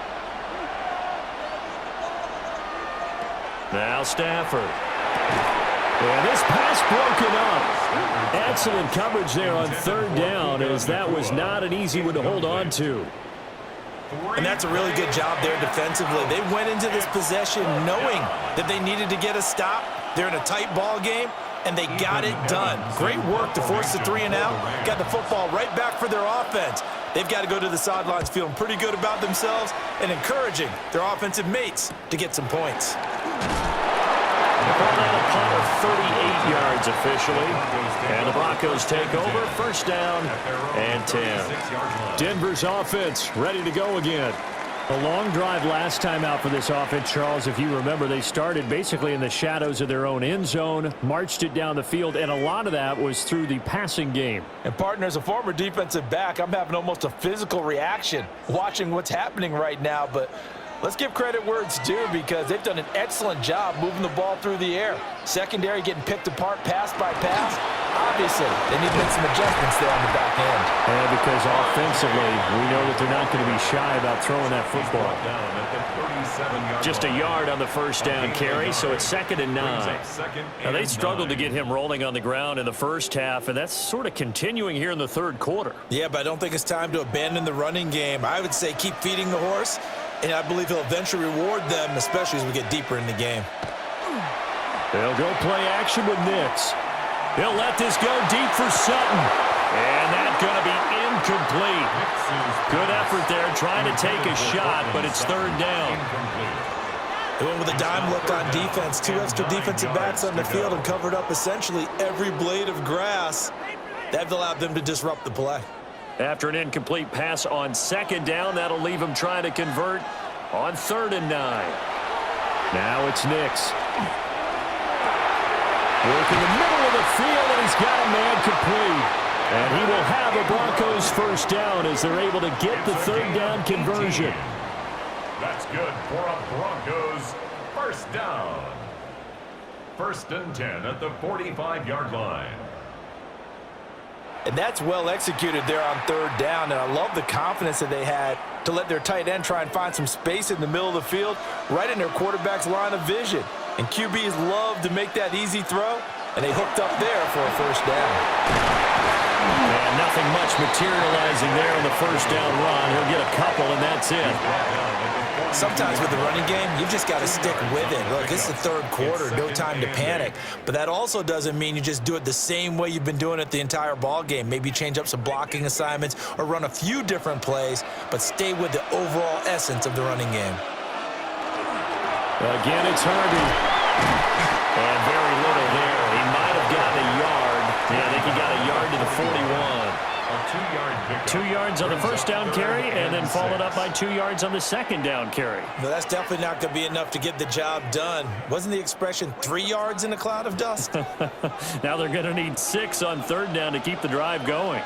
Now Stafford. And this pass broken up. Excellent coverage there on 3rd down, as that was not an easy one to hold on to. And that's a really good job there defensively. They went into this possession knowing that they needed to get a stop. They're in a tight ball game, and they got it done. Great work to force the 3 and out. Got the football right back for their offense. They've got to go to the sidelines feeling pretty good about themselves and encouraging their offensive mates to get some points. Call that a punt of 38 yards officially. And the Broncos take over, 1st down and 10. Denver's offense ready to go again. A long drive last time out for this offense, Charles. If you remember, they started basically in the shadows of their own end zone, marched it down the field, and a lot of that was through the passing game. And partner, as a former defensive back, I'm having almost a physical reaction watching what's happening right now, but let's give credit where it's due, because they've done an excellent job moving the ball through the air. Secondary getting picked apart pass by pass. Obviously, they need to make some adjustments there on the back end. And because offensively, we know that they're not going to be shy about throwing that football. Just a yard on the 1st down carry, so it's 2nd and 9. Now, they struggled to get him rolling on the ground in the 1st half, and that's sort of continuing here in the 3rd quarter. Yeah, but I don't think it's time to abandon the running game. I would say keep feeding the horse. And I believe he'll eventually reward them, especially as we get deeper in the game. They'll go play action with Nix. He'll let this go deep for Sutton. And that's going to be incomplete. Good effort there trying to take a shot, but it's 3rd down. They went with a dime look on defense. 2 extra defensive backs on the field and covered up essentially every blade of grass. That allowed them to disrupt the play. After an incomplete pass on 2nd down, that'll leave him trying to convert on 3rd and 9. Now it's Nix. Working the middle of the field, and he's got a man complete. And he will have a Broncos 1st down as they're able to get the 3rd down conversion. That's good for a Broncos 1st down. 1st and 10 at the 45-yard line. And that's well executed there on 3rd down, and I love the confidence that they had to let their tight end try and find some space in the middle of the field, right in their quarterback's line of vision. And QBs love to make that easy throw, and they hooked up there for a 1st down. And no Nothing much materializing there on the first down run. He'll get a couple, and that's it. Sometimes with the running game, you've just got to stick with it. Look, it's the third quarter, no time to panic. But that also doesn't mean you just do it the same way you've been doing it the entire ball game. Maybe change up some blocking assignments or run a few different plays, but stay with the overall essence of the running game. Again, it's Harvey. And very little there. He might have gotten a yard. Yeah, I think he got a yard to the 41. 2 yards on the first down carry, and then followed up by 2 yards on the second down carry. No, that's definitely not going to be enough to get the job done. Wasn't the expression 3 yards in a cloud of dust? Now they're going to need 6 on third down to keep the drive going.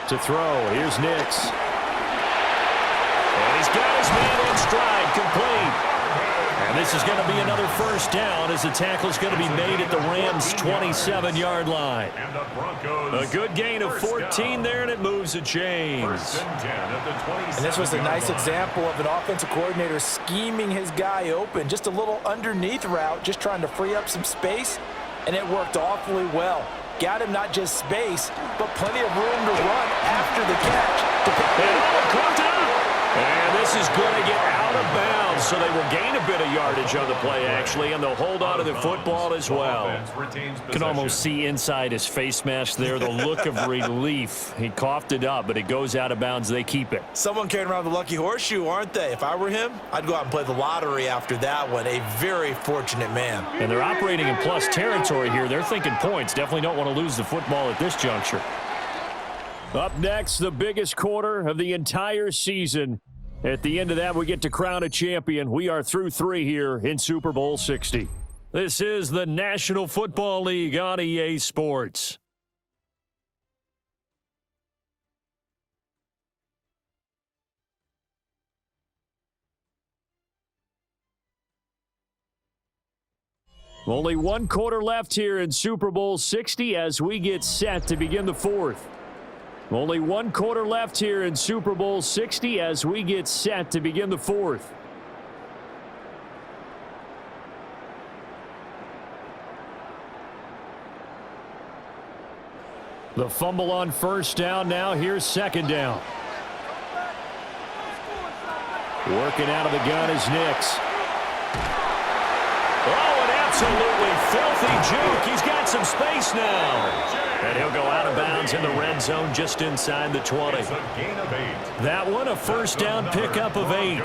To throw, here's Nix. And he's got his man on stride, complete. And this is going to be another first down as the tackle's going to be made at the Rams' 27-yard line. A good gain of 14 there, and it moves the chains. And this was a nice example of an offensive coordinator scheming his guy open. Just a little underneath route, just trying to free up some space, and it worked awfully well. Got him not just space, but plenty of room to run after the catch. And this is going to get out of bounds, so they will gain a bit of yardage on the play, actually, and they'll hold on to the football as well. Can almost see inside his face mask there, the look of relief. He coughed it up, but it goes out of bounds. They keep it. Someone carrying around the lucky horseshoe, aren't they? If I were him, I'd go out and play the lottery after that one. A very fortunate man. And they're operating in plus territory here. They're thinking points. Definitely don't want to lose the football at this juncture. Up next, the biggest quarter of the entire season. At the end of that, we get to crown a champion. We are through 3 here in Super Bowl 60. This is the National Football League on EA Sports. Only 1 quarter left here in Super Bowl 60 as we get set to begin the 4th. Only 1 quarter left here in Super Bowl 60 as we get set to begin the 4th. The fumble on first down now. Here's second down. Working out of the gun is Nix. Oh, an absolutely filthy juke. He's got some space now. And he'll go out of bounds in the red zone just inside the 20. That one, a first down pickup of 8.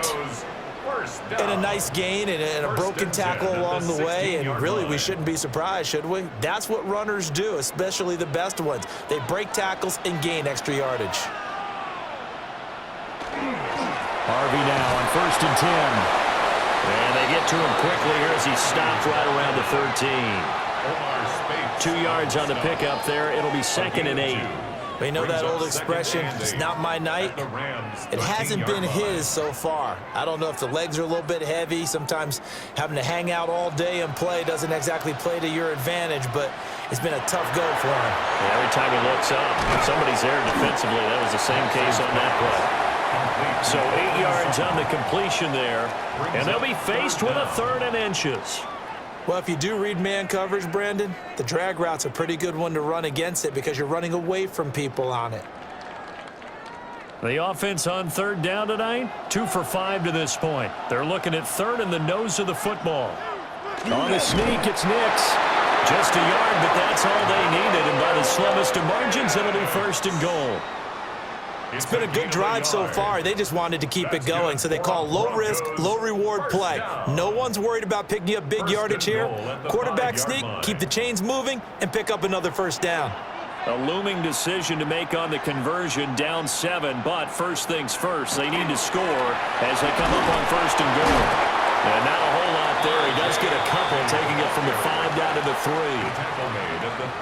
And a nice gain and a broken tackle along the way. And really, we shouldn't be surprised, should we? That's what runners do, especially the best ones. They break tackles and gain extra yardage. Harvey now on 1st and 10. And they get to him quickly here as he stopped right around the 13. 2 yards on the pickup there. It'll be 2nd and 8. We know that old expression, it's not my night. It hasn't been his so far. I don't know if the legs are a little bit heavy. Sometimes having to hang out all day and play doesn't exactly play to your advantage, but it's been a tough go for him. Yeah, every time he looks up, somebody's there defensively. That was the same case on that play. So 8 yards on the completion there, and they'll be faced with a 3rd and inches. Well, if you do read man coverage, Brandon, the drag route's a pretty good one to run against it because you're running away from people on it. The offense on 3rd down tonight, 2 for 5 to this point. They're looking at 3rd and the nose of the football. On the sneak, it's Nix. Just a yard, but that's all they needed, and by the slimmest of margins, it'll be 1st and goal. It's been a good drive so far. They just wanted to keep it going, so they call low-risk, low-reward play. No one's worried about picking up big yardage here. Quarterback sneak, keep the chains moving, and pick up another 1st down. A looming decision to make on the conversion, down 7, but first things first, they need to score as they come up on 1st and goal. And not a whole lot there. He does get a couple, taking it from the 5 down to the 3.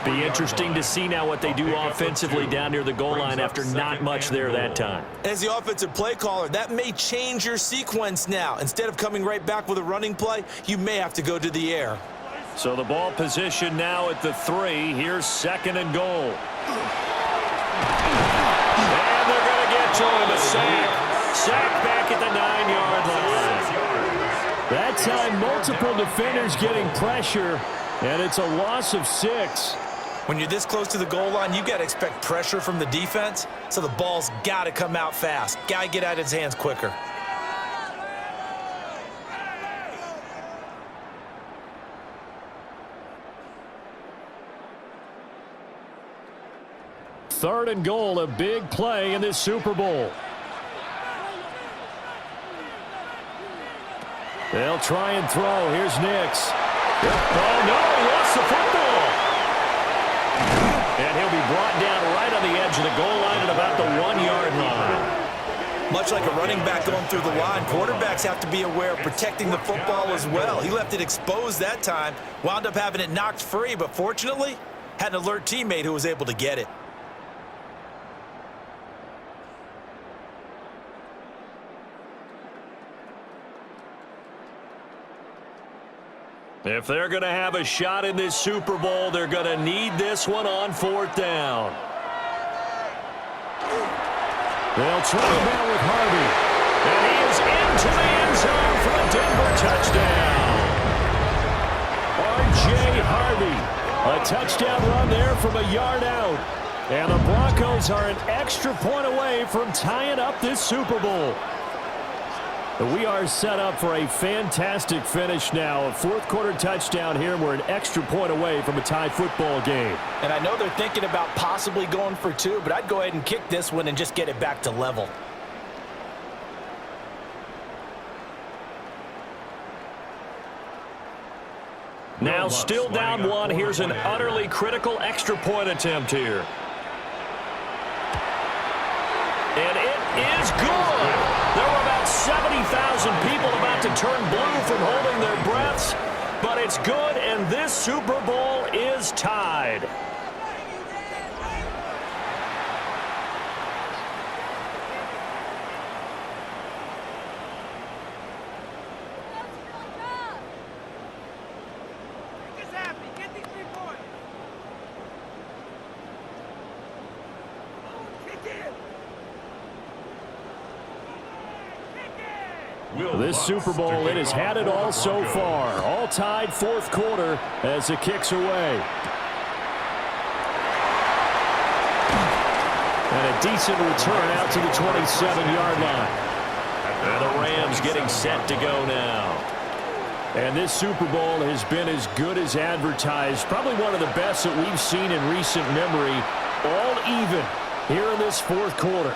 Be interesting to see now what they do offensively down near the goal line after not much there that time. As the offensive play caller, that may change your sequence now. Instead of coming right back with a running play, you may have to go to the air. So the ball position now at the 3. Here's 2nd and goal. And they're going to get to him, a sack. Sack back at the 9-yard line. That time, multiple defenders getting pressure, and it's a loss of 6. When you're this close to the goal line, you got to expect pressure from the defense, so the ball's got to come out fast. Got to get out of his hands quicker. Third and goal, a big play in this Super Bowl. They'll try and throw. Here's Nix. Oh, no, he lost the football. And he'll be brought down right on the edge of the goal line at about the 1-yard line. Much like a running back going through the line, quarterbacks have to be aware of protecting the football as well. He left it exposed that time, wound up having it knocked free, but fortunately, had an alert teammate who was able to get it. If they're going to have a shot in this Super Bowl, they're going to need this one on 4th down. They'll try it now with Harvey. And he is into the end zone for a Denver touchdown. R.J. Harvey. A touchdown run there from a yard out. And the Broncos are an extra point away from tying up this Super Bowl. We are set up for a fantastic finish now. A fourth-quarter touchdown here. We're an extra point away from a tie football game. And I know they're thinking about possibly going for 2, but I'd go ahead and kick this one and just get it back to level. Now still down 1. Here's an utterly critical extra point attempt here. And it is good. There were about 70,000 people about to turn blue from holding their breaths, but it's good, and this Super Bowl is tied. This Super Bowl, it has had it all so far. All tied 4th quarter as it kicks away. And a decent return out to the 27-yard line. And the Rams getting set to go now. And this Super Bowl has been as good as advertised. Probably one of the best that we've seen in recent memory. All even here in this 4th quarter.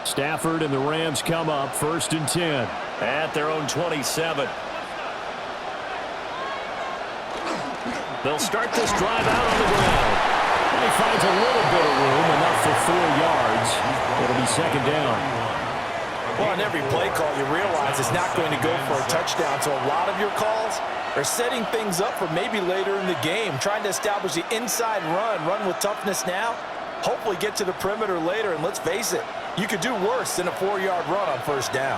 Stafford and the Rams come up 1st and 10 at their own 27. They'll start this drive out on the ground. And he finds a little bit of room, enough for 4 yards. It'll be 2nd down. Well, on every play call, you realize it's not going to go for a touchdown, so a lot of your calls are setting things up for maybe later in the game, trying to establish the inside run with toughness now, hopefully get to the perimeter later, and let's face it, you could do worse than a 4-yard run on 1st down.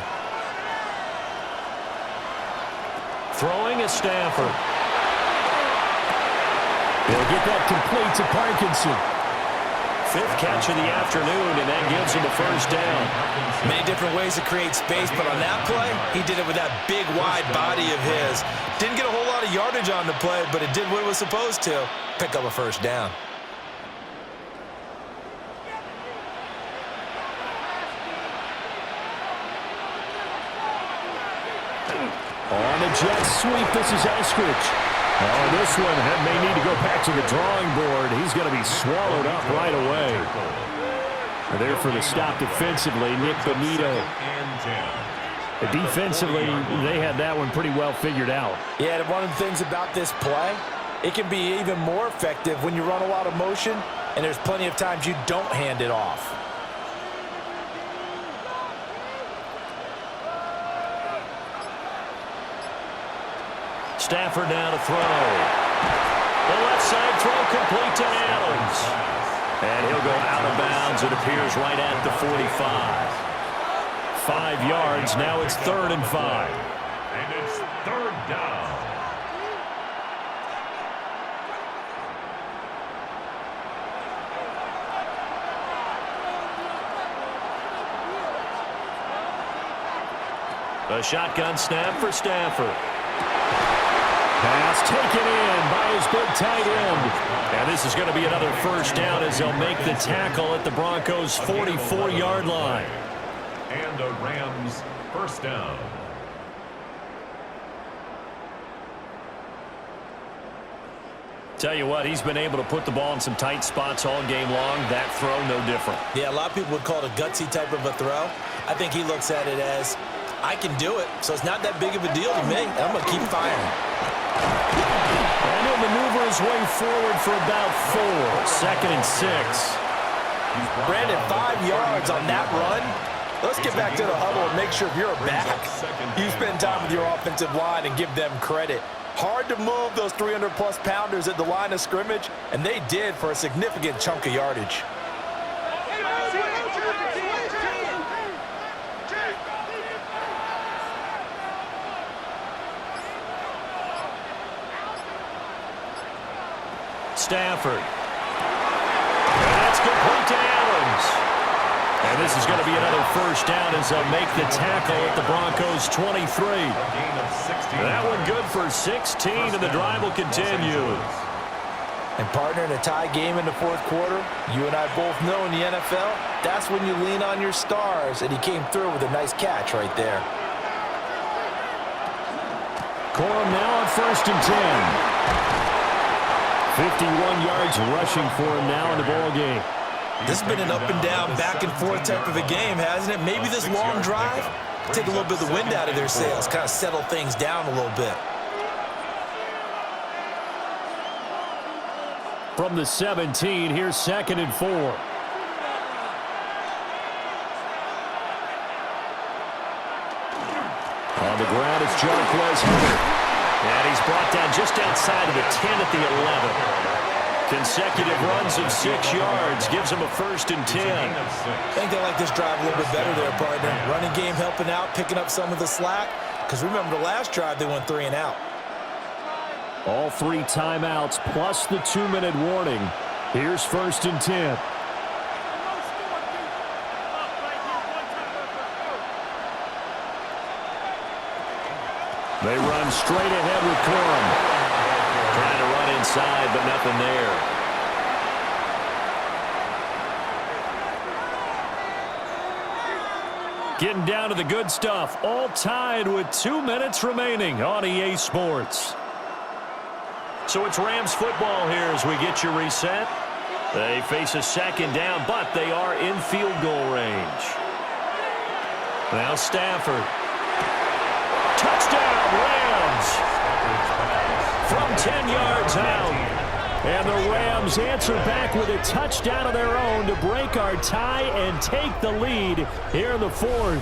Throwing is Stafford. They'll get that complete to Parkinson. 5th catch of the afternoon, and that gives him a 1st down. Many different ways to create space, but on that play, he did it with that big, wide body of his. Didn't get a whole lot of yardage on the play, but it did what it was supposed to. Pick up a 1st down. On the jet sweep, this is Eskridge. Oh, this one may need to go back to the drawing board. He's going to be swallowed up right away. There for the stop defensively, Nick Bonito. Defensively, they had that one pretty well figured out. Yeah, one of the things about this play, it can be even more effective when you run a lot of motion, and there's plenty of times you don't hand it off. Stafford now to throw. The left side throw complete to Adams. And he'll go out of bounds. It appears right at the 45. 5 yards. Now it's 3rd and 5. And it's 3rd down. A shotgun snap for Stafford. Pass taken in by his big tight end. And this is going to be another first down as they'll make the tackle at the Broncos' 44-yard line. And a Rams first down. Tell you what, he's been able to put the ball in some tight spots all game long. That throw, no different. Yeah, a lot of people would call it a gutsy type of a throw. I think he looks at it as, I can do it, so it's not that big of a deal to me. I'm going to keep firing. And he'll maneuver his way forward for about 4. 2nd and 6. Brandon, 5 yards on that run. Let's get back to the huddle and make sure you're back. You spend time with your offensive line and give them credit. Hard to move those 300-plus pounders at the line of scrimmage, and they did for a significant chunk of yardage. Stafford. And that's complete to Adams. And this is going to be another first down as they'll make the tackle at the Broncos' 23. That one good for 16, and the drive will continue. And partner, in a tie game in the 4th quarter, you and I both know in the NFL, that's when you lean on your stars, and he came through with a nice catch right there. Corum now on 1st and 10. 51 yards rushing for him now in the ball game. This has been an up-and-down, back-and-forth type of a game, hasn't it? Maybe this long drive, take a little bit of the wind out of their sails, kind of settle things down a little bit. From the 17, here's 2nd and 4. On the ground, it's Jarquez Hunter. And he's brought down just outside of the 10 at the 11. Consecutive runs of 6 yards gives him a 1st and 10. I think they like this drive a little bit better there, partner. Running game helping out, picking up some of the slack. Because remember the last drive, they went 3 and out. All 3 timeouts plus the 2-minute warning. Here's 1st and 10. They run straight ahead with Corum. Trying to run inside, but nothing there. Getting down to the good stuff. All tied with 2 minutes remaining on EA Sports. So it's Rams football here as we get you reset. They face a 2nd down, but they are in field goal range. Now Stafford. Touchdown, Rams! From 10 yards out. And the Rams answer back with a touchdown of their own to break our tie and take the lead here in the 4th.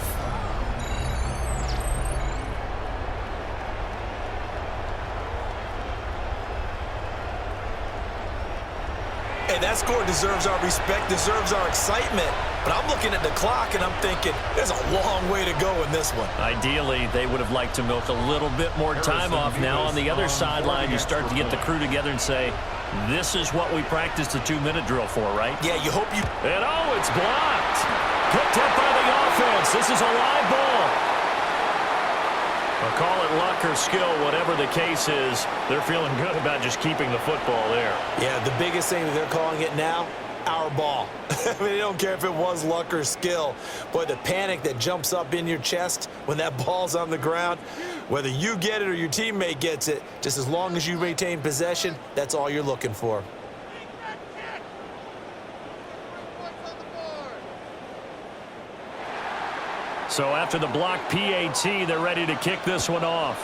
Hey, that score deserves our respect, deserves our excitement. But I'm looking at the clock, and I'm thinking there's a long way to go in this one. Ideally, they would have liked to milk a little bit more time off. Now on the other sideline, you start to get the crew together and say, this is what we practiced the 2-minute drill for, right? Yeah, you hope you... And oh, it's blocked. Picked up by the offense. This is a live ball. I'll call it luck or skill, whatever the case is. They're feeling good about just keeping the football there. Yeah, the biggest thing that they're calling it now, our ball. I mean, they don't care if it was luck or skill. Boy, the panic that jumps up in your chest when that ball's on the ground, whether you get it or your teammate gets it, just as long as you maintain possession, that's all you're looking for. So after the block PAT, they're ready to kick this one off.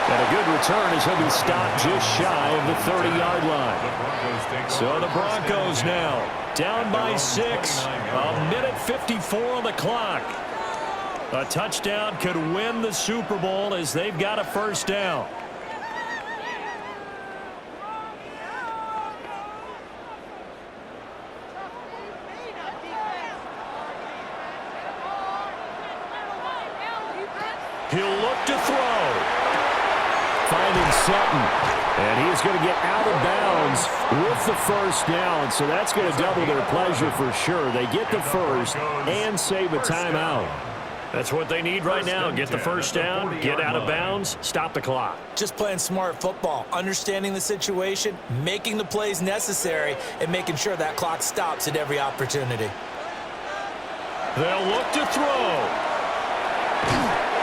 And a good return as he'll be stopped just shy of the 30-yard line. So the Broncos now down by 6, a minute 54 on the clock. A touchdown could win the Super Bowl as they've got a first down. He'll look to throw. Finding Sutton. And he is going to get out of bounds with the first down, so that's going to double their pleasure for sure. They get the first and save a timeout. That's what they need right now. Get the first down, get out of bounds, stop the clock. Just playing smart football, understanding the situation, making the plays necessary, and making sure that clock stops at every opportunity. They'll look to throw.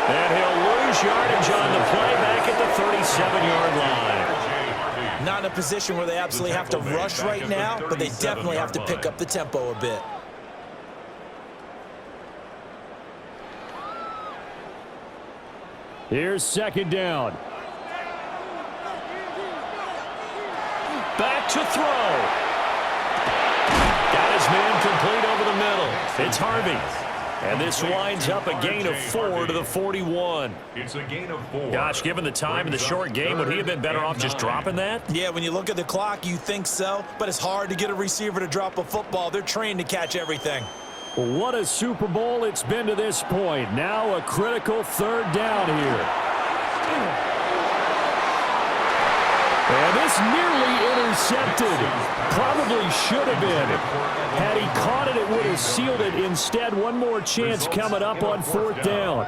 And he'll lose yardage on the play back at the 37-yard line. Not in a position where they absolutely have to rush right now, but they definitely have to pick up the tempo a bit. Here's second down. Back to throw. Got his man complete over the middle. It's Harvey. And this winds up a gain of 4 to the 41. It's a gain of 4. Gosh, given the time in the short game, would he have been better off just dropping that? Yeah, when you look at the clock, you think so, but it's hard to get a receiver to drop a football. They're trained to catch everything. What a Super Bowl it's been to this point. Now a critical third down here. And this nearly intercepted. Probably should have been. Had he caught it, it would have sealed it. Instead, one more chance coming up on fourth down.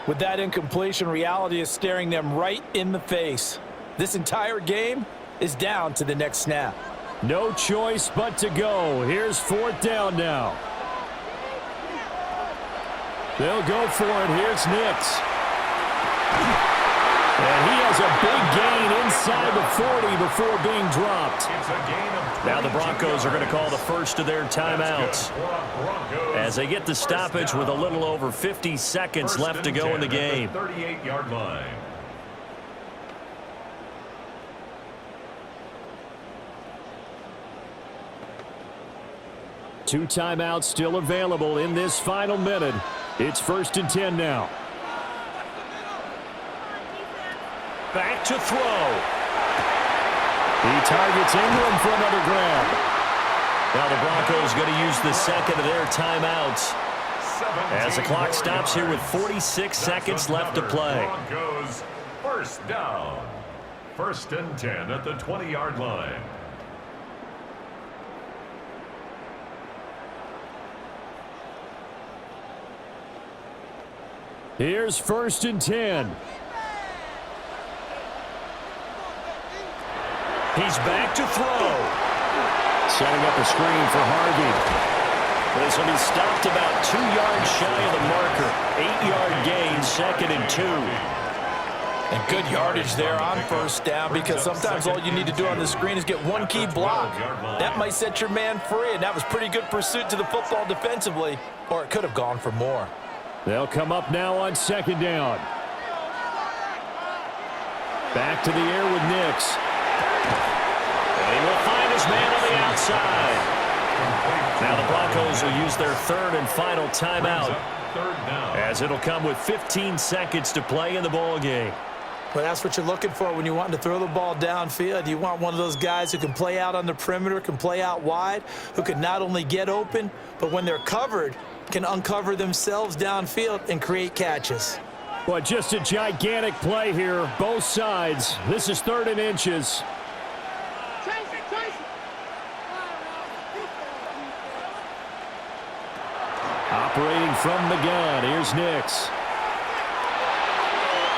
With that incompletion, reality is staring them right in the face. This entire game is down to the next snap. No choice but to go. Here's fourth down now. They'll go for it. Here's Nix. And he has a big gain inside the 40 before being dropped. Now the Broncos are going to call the first of their timeouts as they get the stoppage with a little over 50 seconds left to go in the game. 38-yard line. Two timeouts still available in this final minute. It's 1st and 10 now. Back to throw. He targets Ingram for another grab. Now the Broncos going to use the second of their timeouts as the clock stops here with 46 seconds left to play. Broncos first down. 1st and 10 at the 20-yard line. Here's 1st and 10. He's back to throw. Setting up a screen for Harvey. This will be stopped about 2 yards shy of the marker. 8-yard gain, 2nd and 2. And good yardage there on first down, because sometimes all you need to do on the screen is get one key block. That might set your man free, and that was pretty good pursuit to the football defensively, or it could have gone for more. They'll come up now on 2nd down. Back to the air with Nix. And he will find his man on the outside. Now the Broncos will use their 3rd and final timeout, as it'll come with 15 seconds to play in the ball game. Well, that's what you're looking for when you want to throw the ball downfield. You want one of those guys who can play out on the perimeter, can play out wide, who can not only get open, but when they're covered, can uncover themselves downfield and create catches. Well, just a gigantic play here, both sides. This is 3rd and inches. Operating from the gun, here's Nix.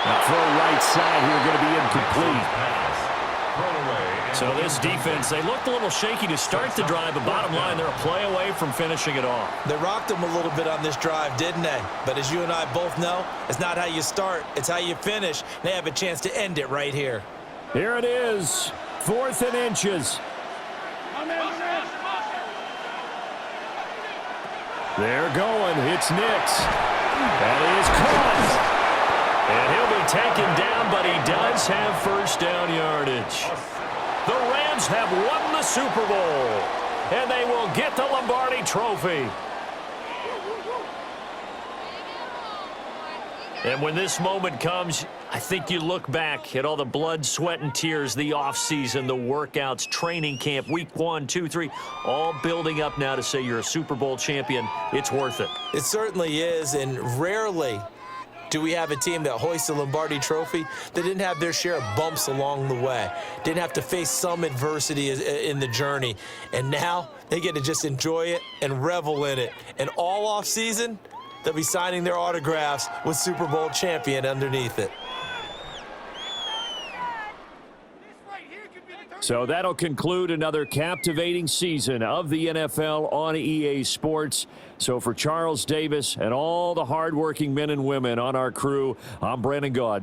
Now throw right side here, going to be incomplete. So this defense, they looked a little shaky to start the drive, but bottom line, they're a play away from finishing it off. They rocked them a little bit on this drive, didn't they? But as you and I both know, it's not how you start, it's how you finish. They have a chance to end it right here. Here it is, 4th and inches. They're going. It's Nix. That is caught. And he'll be taken down, but he does have first down yardage. The Rams have won the Super Bowl, and they will get the Lombardi Trophy. And when this moment comes, I think you look back at all the blood, sweat, and tears, the offseason, the workouts, training camp, week 1, 2, 3, all building up now to say you're a Super Bowl champion. It's worth it. It certainly is, and rarely do we have a team that hoists the Lombardi Trophy that didn't have their share of bumps along the way, didn't have to face some adversity in the journey, and now they get to just enjoy it and revel in it. And all off season, they'll be signing their autographs with Super Bowl champion underneath it. So that'll conclude another captivating season of the NFL on EA Sports. So for Charles Davis and all the hardworking men and women on our crew, I'm Brandon Gaud.